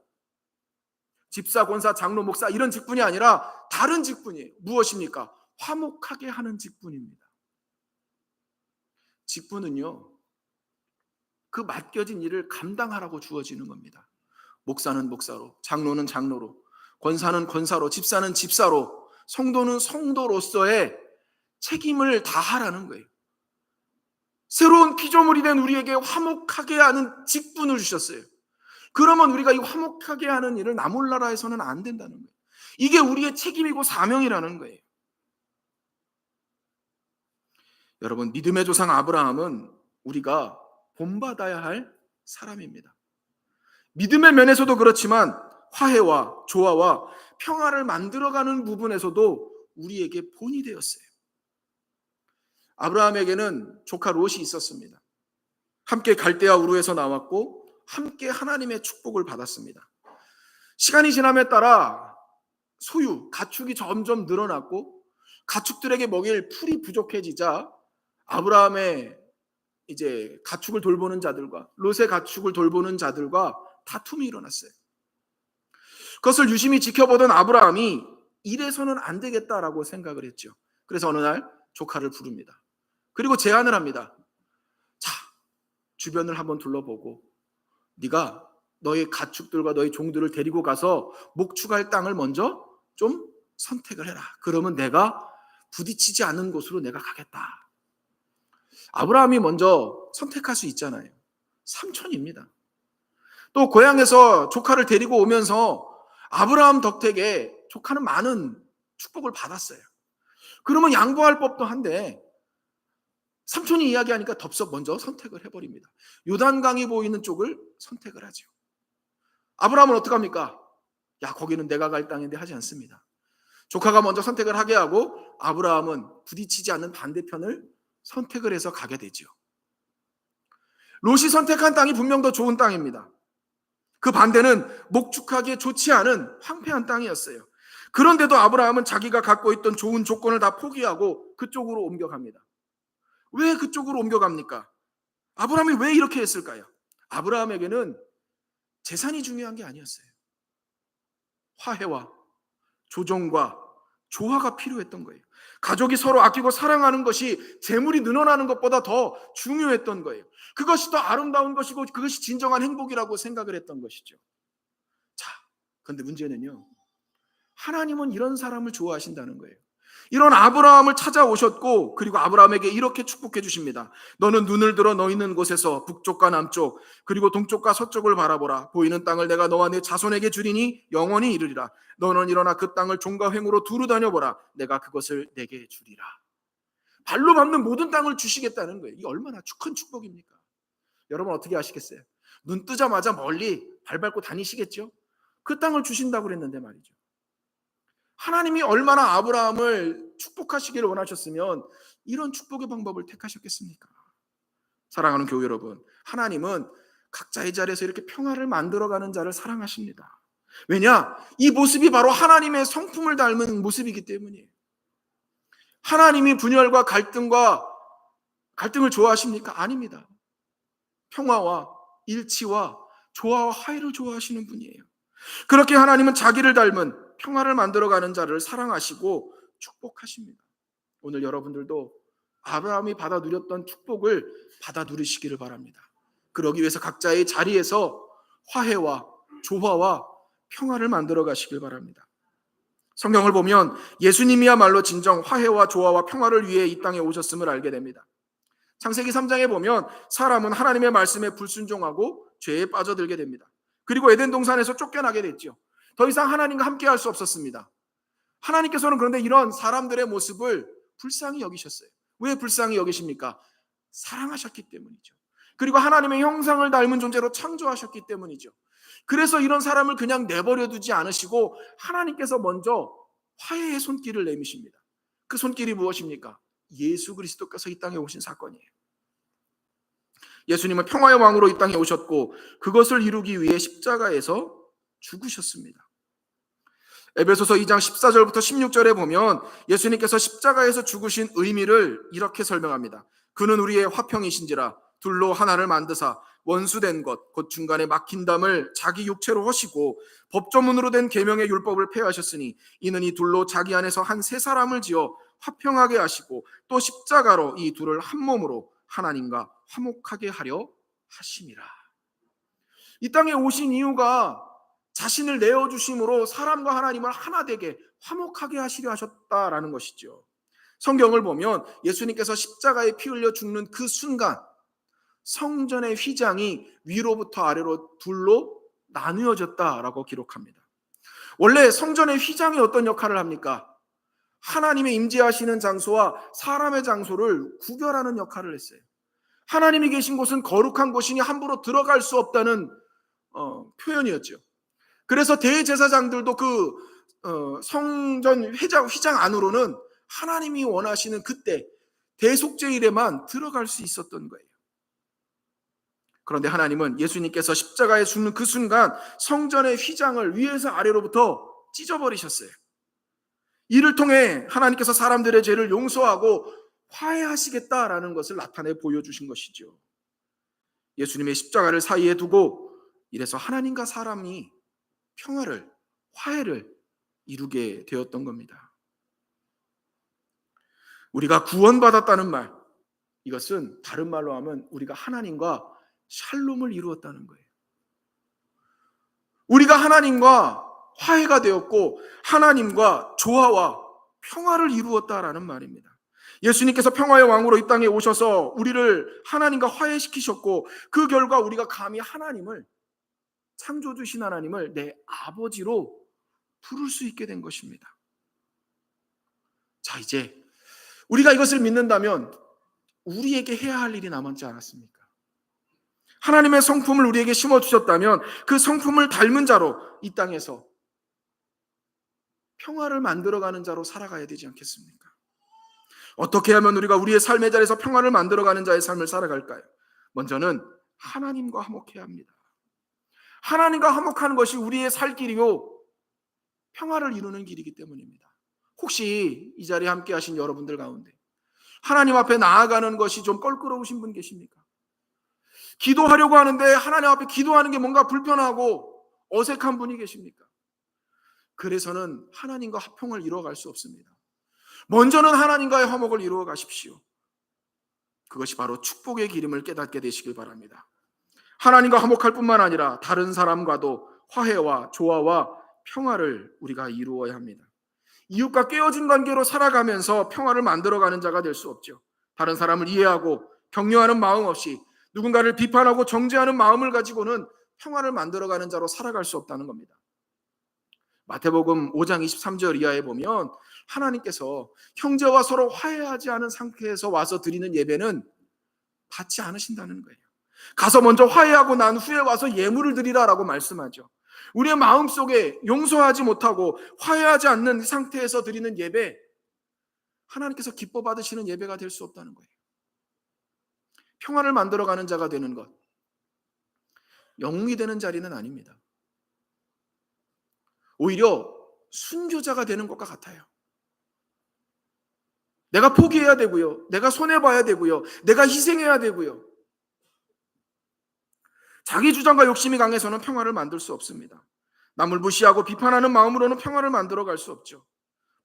집사, 권사, 장로, 목사 이런 직분이 아니라 다른 직분이에요. 무엇입니까? 화목하게 하는 직분입니다. 직분은요, 그 맡겨진 일을 감당하라고 주어지는 겁니다. 목사는 목사로, 장로는 장로로, 권사는 권사로, 집사는 집사로, 성도는 성도로서의 책임을 다하라는 거예요. 새로운 피조물이 된 우리에게 화목하게 하는 직분을 주셨어요. 그러면 우리가 이 화목하게 하는 일을 나 몰라라 해서는 안 된다는 거예요. 이게 우리의 책임이고 사명이라는 거예요. 여러분, 믿음의 조상 아브라함은 우리가 본받아야 할 사람입니다. 믿음의 면에서도 그렇지만 화해와 조화와 평화를 만들어가는 부분에서도 우리에게 본이 되었어요. 아브라함에게는 조카 롯이 있었습니다. 함께 갈대아 우르에서 나왔고 함께 하나님의 축복을 받았습니다. 시간이 지남에 따라 소유, 가축이 점점 늘어났고 가축들에게 먹일 풀이 부족해지자 아브라함의 이제 가축을 돌보는 자들과 롯의 가축을 돌보는 자들과 다툼이 일어났어요. 그것을 유심히 지켜보던 아브라함이 이래서는 안 되겠다라고 생각을 했죠. 그래서 어느 날 조카를 부릅니다. 그리고 제안을 합니다. 자, 주변을 한번 둘러보고 네가 너의 가축들과 너의 종들을 데리고 가서 목축할 땅을 먼저 좀 선택을 해라. 그러면 내가 부딪히지 않는 곳으로 내가 가겠다. 아브라함이 먼저 선택할 수 있잖아요. 삼촌입니다. 또 고향에서 조카를 데리고 오면서 아브라함 덕택에 조카는 많은 축복을 받았어요. 그러면 양보할 법도 한데 삼촌이 이야기하니까 덥석 먼저 선택을 해버립니다. 요단강이 보이는 쪽을 선택을 하죠. 아브라함은 어떡합니까? 야, 거기는 내가 갈 땅인데 하지 않습니다. 조카가 먼저 선택을 하게 하고 아브라함은 부딪히지 않는 반대편을 선택을 해서 가게 되죠. 롯이 선택한 땅이 분명 더 좋은 땅입니다. 그 반대는 목축하기에 좋지 않은 황폐한 땅이었어요. 그런데도 아브라함은 자기가 갖고 있던 좋은 조건을 다 포기하고 그쪽으로 옮겨갑니다. 왜 그쪽으로 옮겨갑니까? 아브라함이 왜 이렇게 했을까요? 아브라함에게는 재산이 중요한 게 아니었어요. 화해와 조정과 조화가 필요했던 거예요. 가족이 서로 아끼고 사랑하는 것이 재물이 늘어나는 것보다 더 중요했던 거예요. 그것이 더 아름다운 것이고 그것이 진정한 행복이라고 생각을 했던 것이죠. 자, 그런데 문제는요, 하나님은 이런 사람을 좋아하신다는 거예요. 이런 아브라함을 찾아오셨고 그리고 아브라함에게 이렇게 축복해 주십니다. 너는 눈을 들어 너 있는 곳에서 북쪽과 남쪽 그리고 동쪽과 서쪽을 바라보라. 보이는 땅을 내가 너와 내 자손에게 주리니 영원히 이르리라. 너는 일어나 그 땅을 종과 횡으로 두루 다녀보라. 내가 그것을 내게 주리라. 발로 밟는 모든 땅을 주시겠다는 거예요. 이게 얼마나 큰 축복입니까? 여러분 어떻게 아시겠어요? 눈 뜨자마자 멀리 발 밟고 다니시겠죠? 그 땅을 주신다고 그랬는데 말이죠. 하나님이 얼마나 아브라함을 축복하시기를 원하셨으면 이런 축복의 방법을 택하셨겠습니까? 사랑하는 교회 여러분, 하나님은 각자의 자리에서 이렇게 평화를 만들어가는 자를 사랑하십니다. 왜냐? 이 모습이 바로 하나님의 성품을 닮은 모습이기 때문이에요. 하나님이 분열과 갈등을 좋아하십니까? 아닙니다. 평화와 일치와 조화와 화해를 좋아하시는 분이에요. 그렇게 하나님은 자기를 닮은 평화를 만들어가는 자를 사랑하시고 축복하십니다. 오늘 여러분들도 아브라함이 받아 누렸던 축복을 받아 누리시기를 바랍니다. 그러기 위해서 각자의 자리에서 화해와 조화와 평화를 만들어 가시길 바랍니다. 성경을 보면 예수님이야말로 진정 화해와 조화와 평화를 위해 이 땅에 오셨음을 알게 됩니다. 창세기 3장에 보면 사람은 하나님의 말씀에 불순종하고 죄에 빠져들게 됩니다. 그리고 에덴 동산에서 쫓겨나게 됐죠. 더 이상 하나님과 함께 할 수 없었습니다. 하나님께서는 그런데 이런 사람들의 모습을 불쌍히 여기셨어요. 왜 불쌍히 여기십니까? 사랑하셨기 때문이죠. 그리고 하나님의 형상을 닮은 존재로 창조하셨기 때문이죠. 그래서 이런 사람을 그냥 내버려 두지 않으시고 하나님께서 먼저 화해의 손길을 내미십니다. 그 손길이 무엇입니까? 예수 그리스도께서 이 땅에 오신 사건이에요. 예수님은 평화의 왕으로 이 땅에 오셨고 그것을 이루기 위해 십자가에서 죽으셨습니다. 에베소서 2장 14절부터 16절에 보면 예수님께서 십자가에서 죽으신 의미를 이렇게 설명합니다. 그는 우리의 화평이신지라 둘로 하나를 만드사 원수된 것 곧 중간에 막힌 담을 자기 육체로 허시고 법조문으로 된 계명의 율법을 폐하셨으니 이는 이 둘로 자기 안에서 한 세 사람을 지어 화평하게 하시고 또 십자가로 이 둘을 한 몸으로 하나님과 화목하게 하려 하심이라. 이 땅에 오신 이유가 자신을 내어주심으로 사람과 하나님을 하나 되게 화목하게 하시려 하셨다라는 것이죠. 성경을 보면 예수님께서 십자가에 피 흘려 죽는 그 순간 성전의 휘장이 위로부터 아래로 둘로 나누어졌다라고 기록합니다. 원래 성전의 휘장이 어떤 역할을 합니까? 하나님의 임재하시는 장소와 사람의 장소를 구별하는 역할을 했어요. 하나님이 계신 곳은 거룩한 곳이니 함부로 들어갈 수 없다는 표현이었죠. 그래서 대제사장들도 그 성전 휘장 안으로는 하나님이 원하시는 그때 대속죄일에만 들어갈 수 있었던 거예요. 그런데 하나님은 예수님께서 십자가에 죽는 그 순간 성전의 휘장을 위에서 아래로부터 찢어버리셨어요. 이를 통해 하나님께서 사람들의 죄를 용서하고 화해하시겠다라는 것을 나타내 보여주신 것이죠. 예수님의 십자가를 사이에 두고 이래서 하나님과 사람이 평화를, 화해를 이루게 되었던 겁니다. 우리가 구원받았다는 말, 이것은 다른 말로 하면 우리가 하나님과 샬롬을 이루었다는 거예요. 우리가 하나님과 화해가 되었고 하나님과 조화와 평화를 이루었다라는 말입니다. 예수님께서 평화의 왕으로 이 땅에 오셔서 우리를 하나님과 화해시키셨고 그 결과 우리가 감히 하나님을, 창조주신 하나님을 내 아버지로 부를 수 있게 된 것입니다. 자, 이제 우리가 이것을 믿는다면 우리에게 해야 할 일이 남았지 않았습니까? 하나님의 성품을 우리에게 심어주셨다면 그 성품을 닮은 자로 이 땅에서 평화를 만들어가는 자로 살아가야 되지 않겠습니까? 어떻게 하면 우리가 우리의 삶의 자리에서 평화를 만들어가는 자의 삶을 살아갈까요? 먼저는 하나님과 화목해야 합니다. 하나님과 화목하는 것이 우리의 살 길이요 평화를 이루는 길이기 때문입니다. 혹시 이 자리에 함께 하신 여러분들 가운데 하나님 앞에 나아가는 것이 좀 껄끄러우신 분 계십니까? 기도하려고 하는데 하나님 앞에 기도하는 게 뭔가 불편하고 어색한 분이 계십니까? 그래서는 하나님과 화평을 이루어갈 수 없습니다. 먼저는 하나님과의 화목을 이루어 가십시오. 그것이 바로 축복의 기름을 깨닫게 되시길 바랍니다. 하나님과 화목할 뿐만 아니라 다른 사람과도 화해와 조화와 평화를 우리가 이루어야 합니다. 이웃과 깨어진 관계로 살아가면서 평화를 만들어가는 자가 될 수 없죠. 다른 사람을 이해하고 격려하는 마음 없이 누군가를 비판하고 정죄하는 마음을 가지고는 평화를 만들어가는 자로 살아갈 수 없다는 겁니다. 마태복음 5장 23절 이하에 보면 하나님께서 형제와 서로 화해하지 않은 상태에서 와서 드리는 예배는 받지 않으신다는 거예요. 가서 먼저 화해하고 난 후에 와서 예물을 드리라라고 말씀하죠. 우리의 마음속에 용서하지 못하고 화해하지 않는 상태에서 드리는 예배, 하나님께서 기뻐 받으시는 예배가 될 수 없다는 거예요. 평화를 만들어가는 자가 되는 것, 영웅이 되는 자리는 아닙니다. 오히려 순교자가 되는 것과 같아요. 내가 포기해야 되고요. 내가 손해봐야 되고요. 내가 희생해야 되고요. 자기 주장과 욕심이 강해서는 평화를 만들 수 없습니다. 남을 무시하고 비판하는 마음으로는 평화를 만들어갈 수 없죠.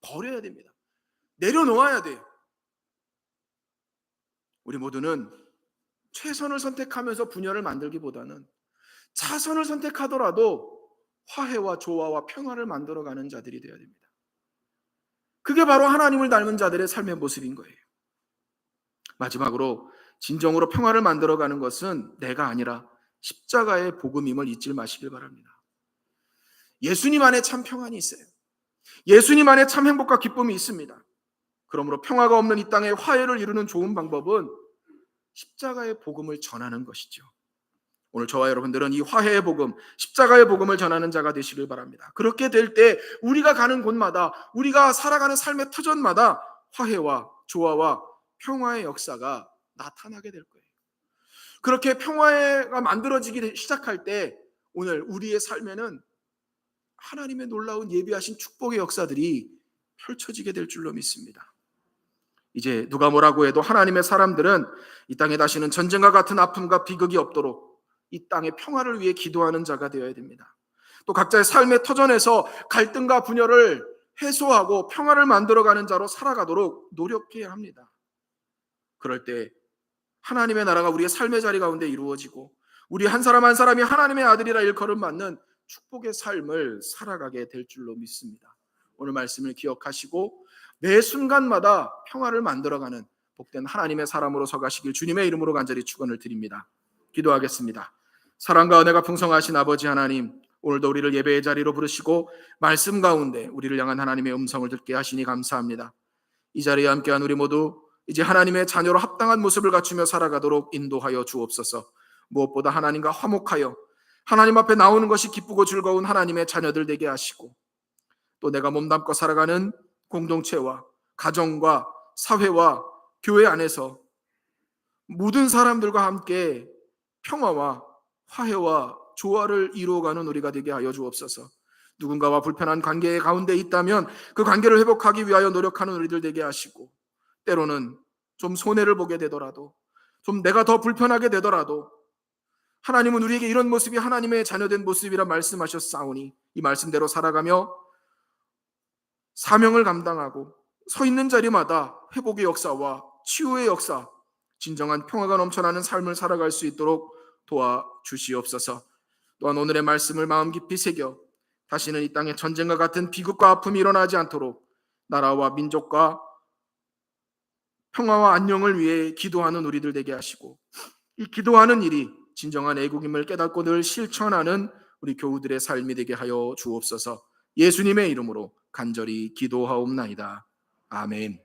버려야 됩니다. 내려놓아야 돼요. 우리 모두는 최선을 선택하면서 분열을 만들기보다는 차선을 선택하더라도 화해와 조화와 평화를 만들어가는 자들이 되어야 됩니다. 그게 바로 하나님을 닮은 자들의 삶의 모습인 거예요. 마지막으로 진정으로 평화를 만들어가는 것은 내가 아니라 십자가의 복음임을 잊지 마시길 바랍니다. 예수님 안에 참 평안이 있어요. 예수님 안에 참 행복과 기쁨이 있습니다. 그러므로 평화가 없는 이 땅에 화해를 이루는 좋은 방법은 십자가의 복음을 전하는 것이죠. 오늘 저와 여러분들은 이 화해의 복음, 십자가의 복음을 전하는 자가 되시길 바랍니다. 그렇게 될 때 우리가 가는 곳마다, 우리가 살아가는 삶의 터전마다 화해와 조화와 평화의 역사가 나타나게 될 거예요. 그렇게 평화가 만들어지기 시작할 때 오늘 우리의 삶에는 하나님의 놀라운 예비하신 축복의 역사들이 펼쳐지게 될 줄로 믿습니다. 이제 누가 뭐라고 해도 하나님의 사람들은 이 땅에 다시는 전쟁과 같은 아픔과 비극이 없도록 이 땅의 평화를 위해 기도하는 자가 되어야 됩니다. 또 각자의 삶의 터전에서 갈등과 분열을 해소하고 평화를 만들어가는 자로 살아가도록 노력해야 합니다. 그럴 때 하나님의 나라가 우리의 삶의 자리 가운데 이루어지고 우리 한 사람 한 사람이 하나님의 아들이라 일컬음 받는 축복의 삶을 살아가게 될 줄로 믿습니다. 오늘 말씀을 기억하시고 매 순간마다 평화를 만들어가는 복된 하나님의 사람으로 서가시길 주님의 이름으로 간절히 축원을 드립니다. 기도하겠습니다. 사랑과 은혜가 풍성하신 아버지 하나님, 오늘도 우리를 예배의 자리로 부르시고 말씀 가운데 우리를 향한 하나님의 음성을 듣게 하시니 감사합니다. 이 자리에 함께한 우리 모두 이제 하나님의 자녀로 합당한 모습을 갖추며 살아가도록 인도하여 주옵소서. 무엇보다 하나님과 화목하여 하나님 앞에 나오는 것이 기쁘고 즐거운 하나님의 자녀들 되게 하시고, 또 내가 몸담고 살아가는 공동체와 가정과 사회와 교회 안에서 모든 사람들과 함께 평화와 화해와 조화를 이루어가는 우리가 되게 하여 주옵소서. 누군가와 불편한 관계 가운데 있다면 그 관계를 회복하기 위하여 노력하는 우리들 되게 하시고, 때로는 좀 손해를 보게 되더라도, 좀 내가 더 불편하게 되더라도 하나님은 우리에게 이런 모습이 하나님의 자녀된 모습이라 말씀하셨사오니 이 말씀대로 살아가며 사명을 감당하고 서 있는 자리마다 회복의 역사와 치유의 역사, 진정한 평화가 넘쳐나는 삶을 살아갈 수 있도록 도와주시옵소서. 또한 오늘의 말씀을 마음 깊이 새겨 다시는 이 땅에 전쟁과 같은 비극과 아픔이 일어나지 않도록 나라와 민족과 평화와 안녕을 위해 기도하는 우리들 되게 하시고, 이 기도하는 일이 진정한 애국임을 깨닫고 늘 실천하는 우리 교우들의 삶이 되게 하여 주옵소서. 예수님의 이름으로 간절히 기도하옵나이다. 아멘.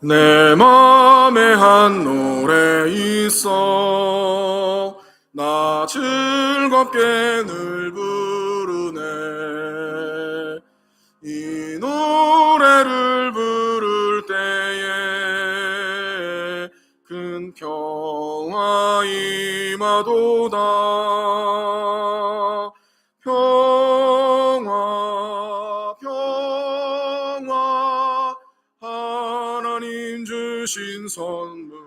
내 맘에 한 노래 있어 나 즐겁게 늘 부르네. 이 노래를 부를 때에 큰 평화 임하도다. 평화 평화 하나님 주신 선물,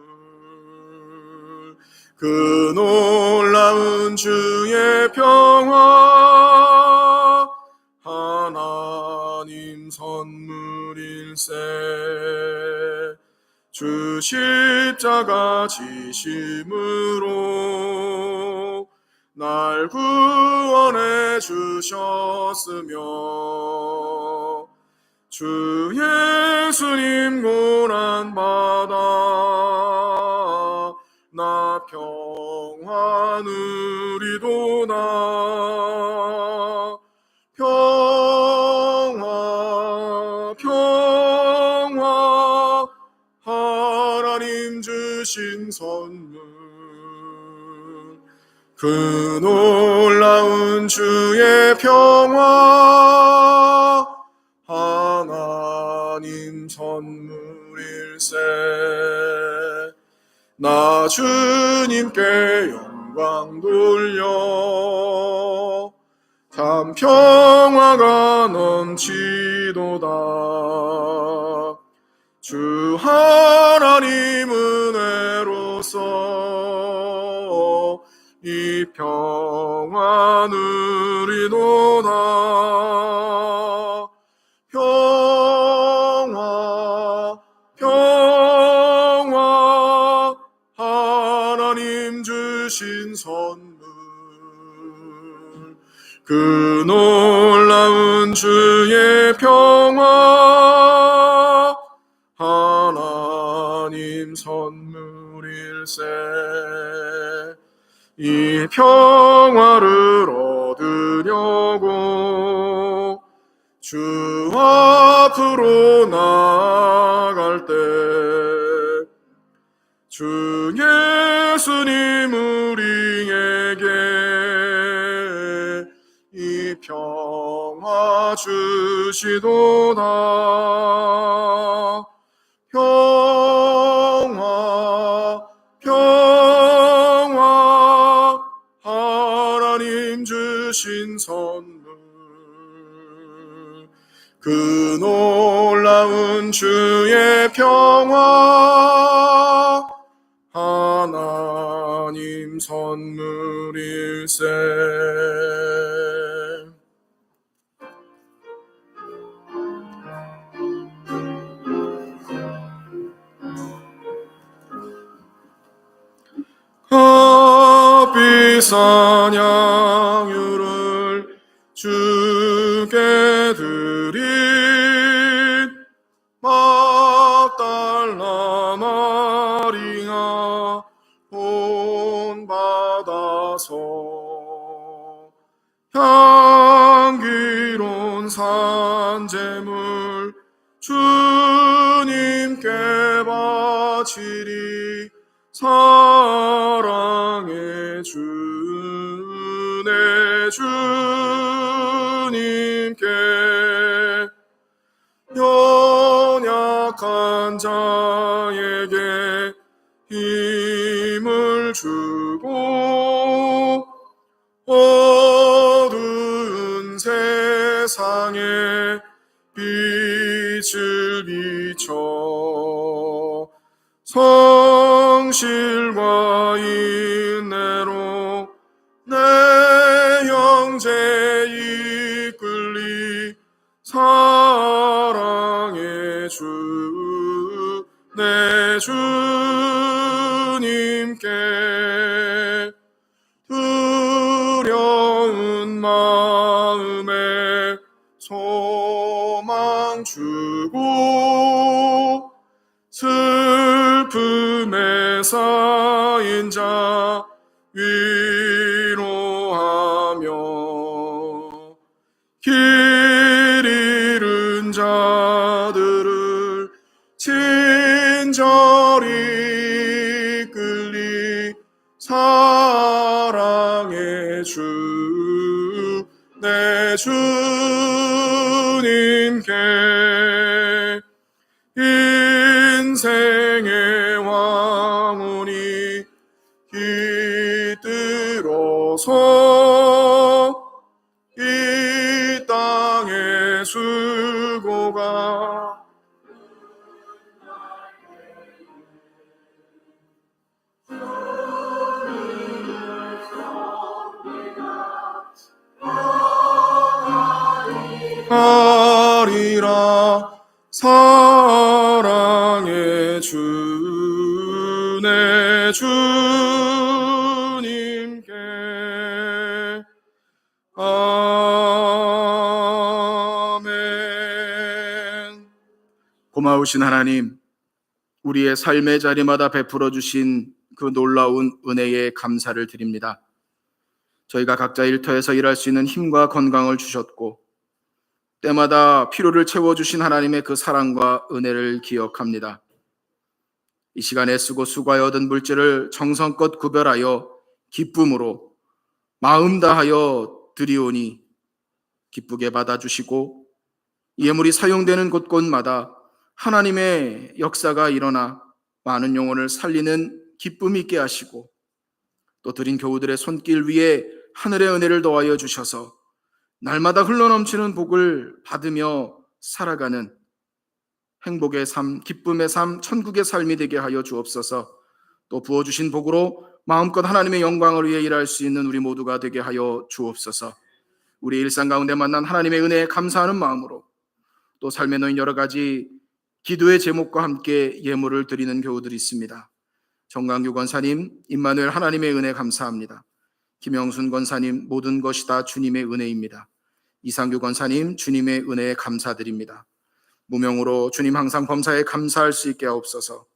그 놀라운 주의 평화 하나님 선물일세. 주 십자가 지심으로 날 구원해 주셨으며 주 예수님 고난받아 나 평화 누리도다. 평화 평화 하나님 주신 선물, 그 놀라운 주의 평화 하나님 선물일세. 나 주님께 영광 돌려 참 평화가 넘치도다. 주 하나님 은혜로서 이 평화 누리도다. 평화 평화 하나님 주신 선물, 그 놀라운 주의 평화 하나님 선물일세. 이 평화를 얻으려고 주 앞으로 나아갈 때 주 예수님 우리에게 이 평화 주시도다. 평화 평화 하나님 주신 선물, 그 놀라운 주의 평화 하나님 선물일세. 비싼 양유를 주께 드린 막달라 마리아 본받아서 향기로운 산제물 주님께 바치리. 사랑의 주 내 주님께 연약한 자에게 힘을 주고 어두운 세상에 빛을 비춰 성실과 인내로 내 형제 이끌리. 사랑의 주 내 주님께 두려운 마음에 소망 주고 슬픔에 쌓인 자 위로하며 길 잃은 자들을 친절히 이끌리. 사랑의 주 내 주님께 인생의 왕운이 깃들어서 이 땅의 수고가 하리라. 사랑의 주 내 주님께. 아멘. 고마우신 하나님, 우리의 삶의 자리마다 베풀어 주신 그 놀라운 은혜에 감사를 드립니다. 저희가 각자 일터에서 일할 수 있는 힘과 건강을 주셨고 때마다 필요를 채워주신 하나님의 그 사랑과 은혜를 기억합니다. 이 시간에 쓰고 수고하여 얻은 물질을 정성껏 구별하여 기쁨으로 마음 다하여 드리오니 기쁘게 받아주시고 예물이 사용되는 곳곳마다 하나님의 역사가 일어나 많은 영혼을 살리는 기쁨 있게 하시고 또 드린 교우들의 손길 위에 하늘의 은혜를 더하여 주셔서 날마다 흘러넘치는 복을 받으며 살아가는 행복의 삶, 기쁨의 삶, 천국의 삶이 되게 하여 주옵소서. 또 부어주신 복으로 마음껏 하나님의 영광을 위해 일할 수 있는 우리 모두가 되게 하여 주옵소서. 우리 일상 가운데 만난 하나님의 은혜에 감사하는 마음으로 또 삶에 놓인 여러 가지 기도의 제목과 함께 예물을 드리는 교우들이 있습니다. 정강규 권사님, 임마누엘 하나님의 은혜 감사합니다. 김영순 권사님, 모든 것이 다 주님의 은혜입니다. 이상규 권사님, 주님의 은혜에 감사드립니다. 무명으로 주님 항상 범사에 감사할 수 있게 하옵소서.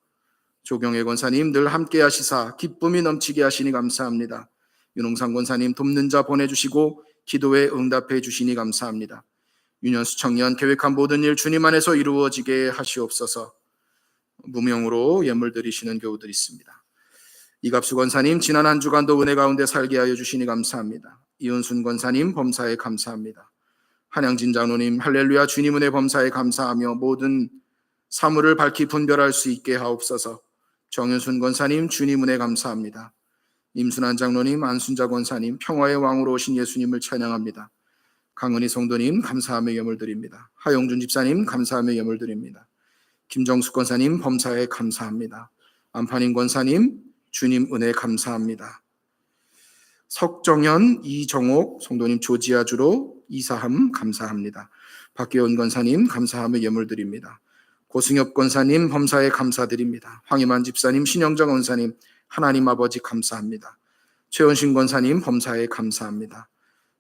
조경애 권사님, 늘 함께 하시사 기쁨이 넘치게 하시니 감사합니다. 윤홍상 권사님, 돕는 자 보내주시고 기도에 응답해 주시니 감사합니다. 윤현수 청년, 계획한 모든 일 주님 안에서 이루어지게 하시옵소서. 무명으로 예물 드리시는 교우들이 있습니다. 이갑수 권사님, 지난 한 주간도 은혜 가운데 살게 하여 주시니 감사합니다. 이은순 권사님, 범사에 감사합니다. 한양진 장로님, 할렐루야 주님 은혜 범사에 감사하며 모든 사물을 밝히 분별할 수 있게 하옵소서. 정윤순 권사님, 주님 은혜 감사합니다. 임순환 장로님, 안순자 권사님, 평화의 왕으로 오신 예수님을 찬양합니다. 강은희 성도님, 감사하며 예물 드립니다. 하용준 집사님, 감사하며 예물 드립니다. 김정숙 권사님, 범사에 감사합니다. 안판인 권사님, 주님 은혜 감사합니다. 석정현, 이정옥 성도님, 조지아주로 이사함 감사합니다. 박계원 권사님, 감사하며 예물 드립니다. 고승엽 권사님, 범사에 감사드립니다. 황희만 집사님, 신영정 권사님, 하나님 아버지 감사합니다. 최원신 권사님 범사에 감사합니다.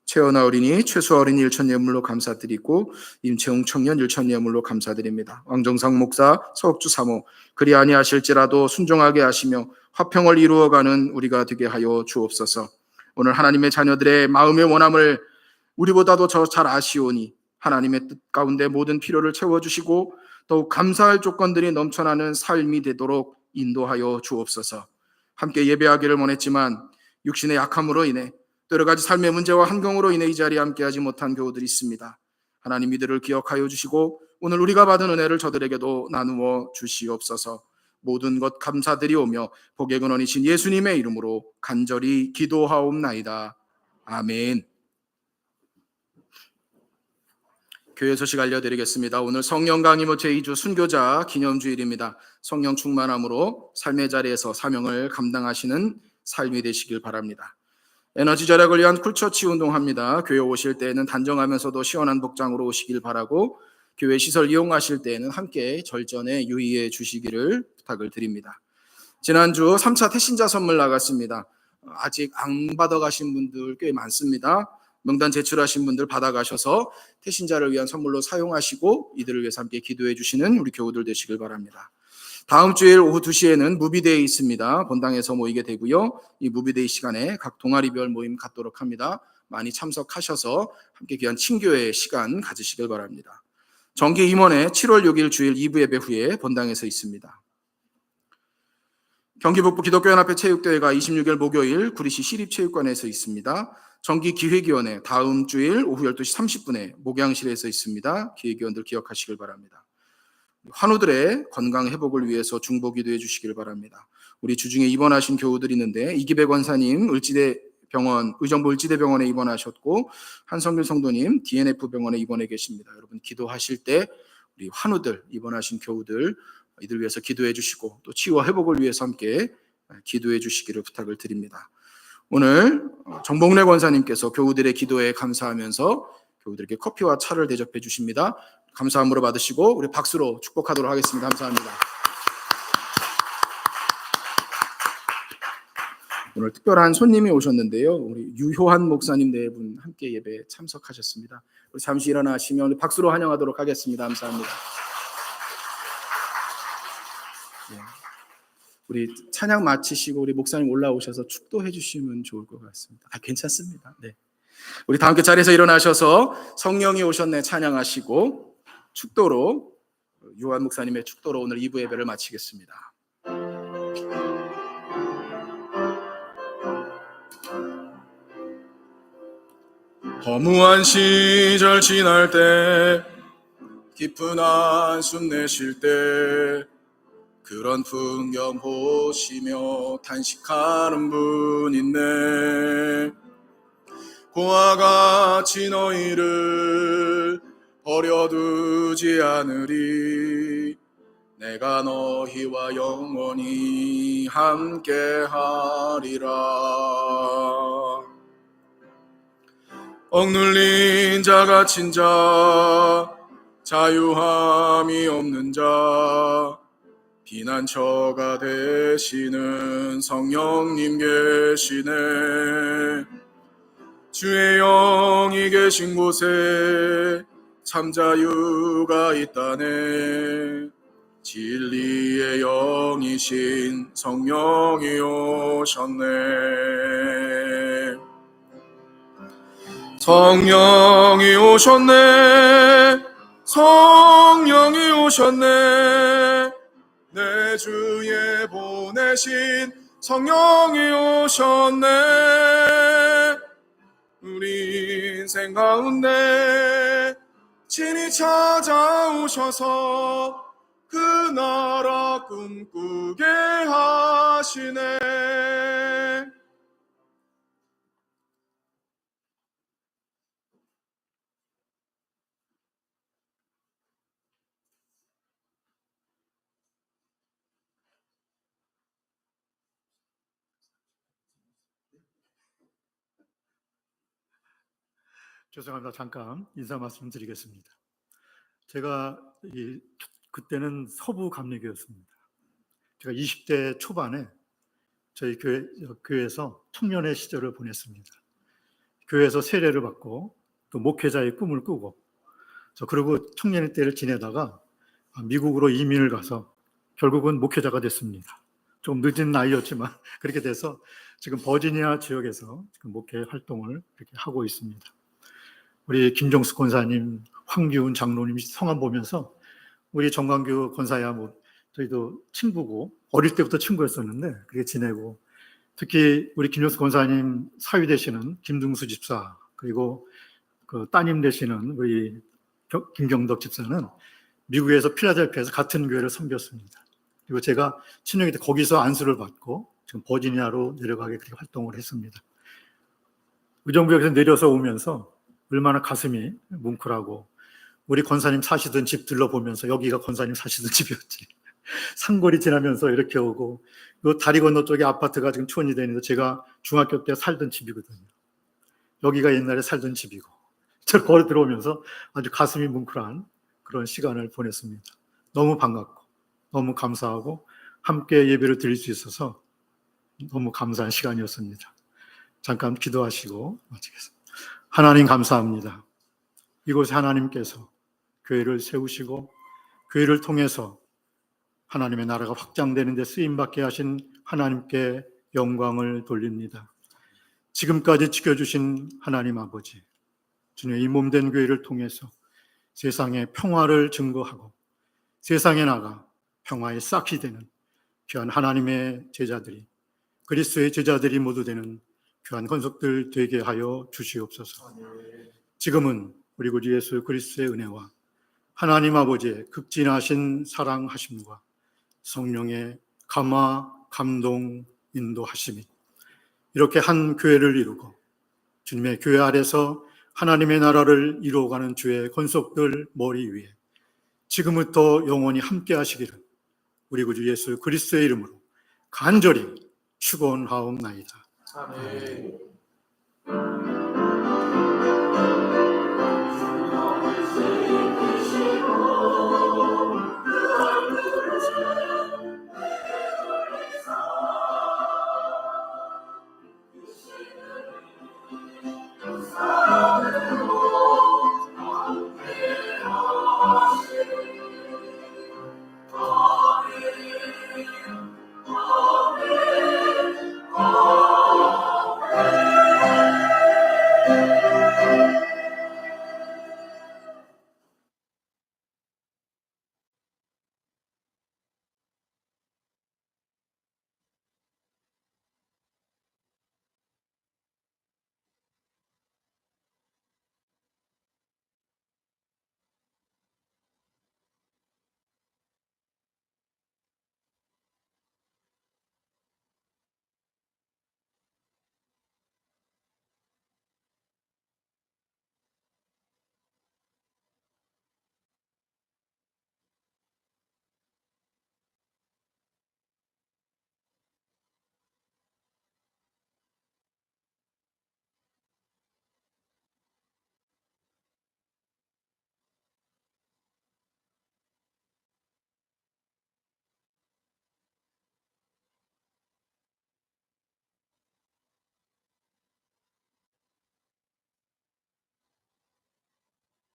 최연아 어린이, 최수 어린이 일천예물로 감사드리고 임채웅 청년 일천예물로 감사드립니다. 왕정상 목사, 서옥주 사모 그리 아니하실지라도 순종하게 하시며 화평을 이루어가는 우리가 되게 하여 주옵소서. 오늘 하나님의 자녀들의 마음의 원함을 우리보다도 더 잘 아시오니 하나님의 뜻 가운데 모든 필요를 채워주시고 더욱 감사할 조건들이 넘쳐나는 삶이 되도록 인도하여 주옵소서. 함께 예배하기를 원했지만 육신의 약함으로 인해 또 여러 가지 삶의 문제와 환경으로 인해 이 자리에 함께하지 못한 교우들이 있습니다. 하나님 이들을 기억하여 주시고 오늘 우리가 받은 은혜를 저들에게도 나누어 주시옵소서. 모든 것 감사드리오며 복의 근원이신 예수님의 이름으로 간절히 기도하옵나이다. 아멘. 교회 소식 알려드리겠습니다. 오늘 성령 강림의 제2주 순교자 기념주일입니다. 성령 충만함으로 삶의 자리에서 사명을 감당하시는 삶이 되시길 바랍니다. 에너지 절약을 위한 쿨처치 운동합니다. 교회 오실 때에는 단정하면서도 시원한 복장으로 오시길 바라고 교회 시설 이용하실 때에는 함께 절전에 유의해 주시기를 부탁을 드립니다. 지난주 3차 태신자 선물 나갔습니다. 아직 안 받아가신 분들 꽤 많습니다. 명단 제출하신 분들 받아가셔서 태신자를 위한 선물로 사용하시고 이들을 위해서 함께 기도해 주시는 우리 교우들 되시길 바랍니다. 다음 주일 오후 2시에는 무비데이 있습니다. 본당에서 모이게 되고요. 이 무비데이 시간에 각 동아리별 모임 갖도록 합니다. 많이 참석하셔서 함께 귀한 친교의 시간 가지시길 바랍니다. 정기 임원회 7월 6일 주일 2부 예배 후에 본당에서 있습니다. 경기북부 기독교연합회 체육대회가 26일 목요일 구리시 시립체육관에서 있습니다. 정기기획위원회 다음 주일 오후 12시 30분에 목양실에서 있습니다. 기획위원들 기억하시길 바랍니다. 환우들의 건강 회복을 위해서 중보기도해 주시길 바랍니다. 우리 주중에 입원하신 교우들이 있는데 이기배 권사님 의정부 을지대병원에 입원하셨고 한성길 성도님 DNF 병원에 입원해 계십니다. 여러분 기도하실 때 우리 환우들 입원하신 교우들 이들 위해서 기도해 주시고 또 치유와 회복을 위해서 함께 기도해 주시기를 부탁을 드립니다. 오늘 정복래 권사님께서 교우들의 기도에 감사하면서 교우들에게 커피와 차를 대접해 주십니다. 감사함으로 받으시고 우리 박수로 축복하도록 하겠습니다. 감사합니다. 오늘 특별한 손님이 오셨는데요. 우리 유효한 목사님 네 분 함께 예배에 참석하셨습니다. 우리 잠시 일어나시면 우리 박수로 환영하도록 하겠습니다. 감사합니다. 네. 우리 찬양 마치시고 우리 목사님 올라오셔서 축도해 주시면 좋을 것 같습니다. 괜찮습니다. 네. 우리 다 함께 자리에서 일어나셔서 성령이 오셨네 찬양하시고 축도로 유한 목사님의 축도로 오늘 2부 예배를 마치겠습니다. 허무한 시절 지날 때 깊은 한숨 내쉴 때 그런 풍경 보시며 탄식하는 분 있네. 고와 같이 너희를 버려두지 않으리. 내가 너희와 영원히 함께하리라. 억눌린 자 갇힌 자 자유함이 없는 자 피난처가 되시는 성령님 계시네. 주의 영이 계신 곳에 참 자유가 있다네. 진리의 영이신 성령이 오셨네. 성령이 오셨네. 성령이 오셨네. 내 주에 보내신 성령이 오셨네. 우리 인생 가운데 친히 찾아오셔서 그 나라 꿈꾸게 하시네. 죄송합니다. 잠깐 인사 말씀드리겠습니다. 제가 그때는 서부 감리교였습니다. 제가 20대 초반에 저희 교회에서 청년의 시절을 보냈습니다. 교회에서 세례를 받고 또 목회자의 꿈을 꾸고 그리고 청년의 때를 지내다가 미국으로 이민을 가서 결국은 목회자가 됐습니다. 좀 늦은 나이였지만 그렇게 돼서 지금 버지니아 지역에서 지금 목회 활동을 이렇게 하고 있습니다. 우리 김정수 권사님, 황기훈 장로님 성함 보면서 우리 정광규 권사야 저희도 친구고 어릴 때부터 친구였었는데 그렇게 지내고, 특히 우리 김정수 권사님 사위 되시는 김등수 집사, 그리고 그 따님 되시는 우리 김경덕 집사는 미국에서 필라델피아에서 같은 교회를 섬겼습니다. 그리고 제가 친형이 때 거기서 안수를 받고 지금 버지니아로 내려가게 그렇게 활동을 했습니다. 의정부역에서 내려서 오면서 얼마나 가슴이 뭉클하고, 우리 권사님 사시던 집 들러보면서 여기가 권사님 사시던 집이었지. 상거리 지나면서 이렇게 오고, 요 다리 건너 쪽에 아파트가 지금 촌이 되는데 제가 중학교 때 살던 집이거든요. 여기가 옛날에 살던 집이고, 저 걸어 들어오면서 아주 가슴이 뭉클한 그런 시간을 보냈습니다. 너무 반갑고 너무 감사하고 함께 예배를 드릴 수 있어서 너무 감사한 시간이었습니다. 잠깐 기도하시고 마치겠습니다. 하나님 감사합니다. 이곳에 하나님께서 교회를 세우시고 교회를 통해서 하나님의 나라가 확장되는 데 쓰임받게 하신 하나님께 영광을 돌립니다. 지금까지 지켜주신 하나님 아버지, 주님의 이 몸된 교회를 통해서 세상에 평화를 증거하고 세상에 나가 평화의 싹이 되는 귀한 하나님의 제자들이, 그리스도의 제자들이 모두 되는 귀한 권속들 되게 하여 주시옵소서. 지금은 우리 구주 예수 그리스도의 은혜와 하나님 아버지의 극진하신 사랑하심과 성령의 감화, 감동, 인도하심이 이렇게 한 교회를 이루고 주님의 교회 아래서 하나님의 나라를 이루어가는 주의 권속들 머리 위에 지금부터 영원히 함께 하시기를 우리 구주 예수 그리스도의 이름으로 간절히 축원하옵나이다. 아멘.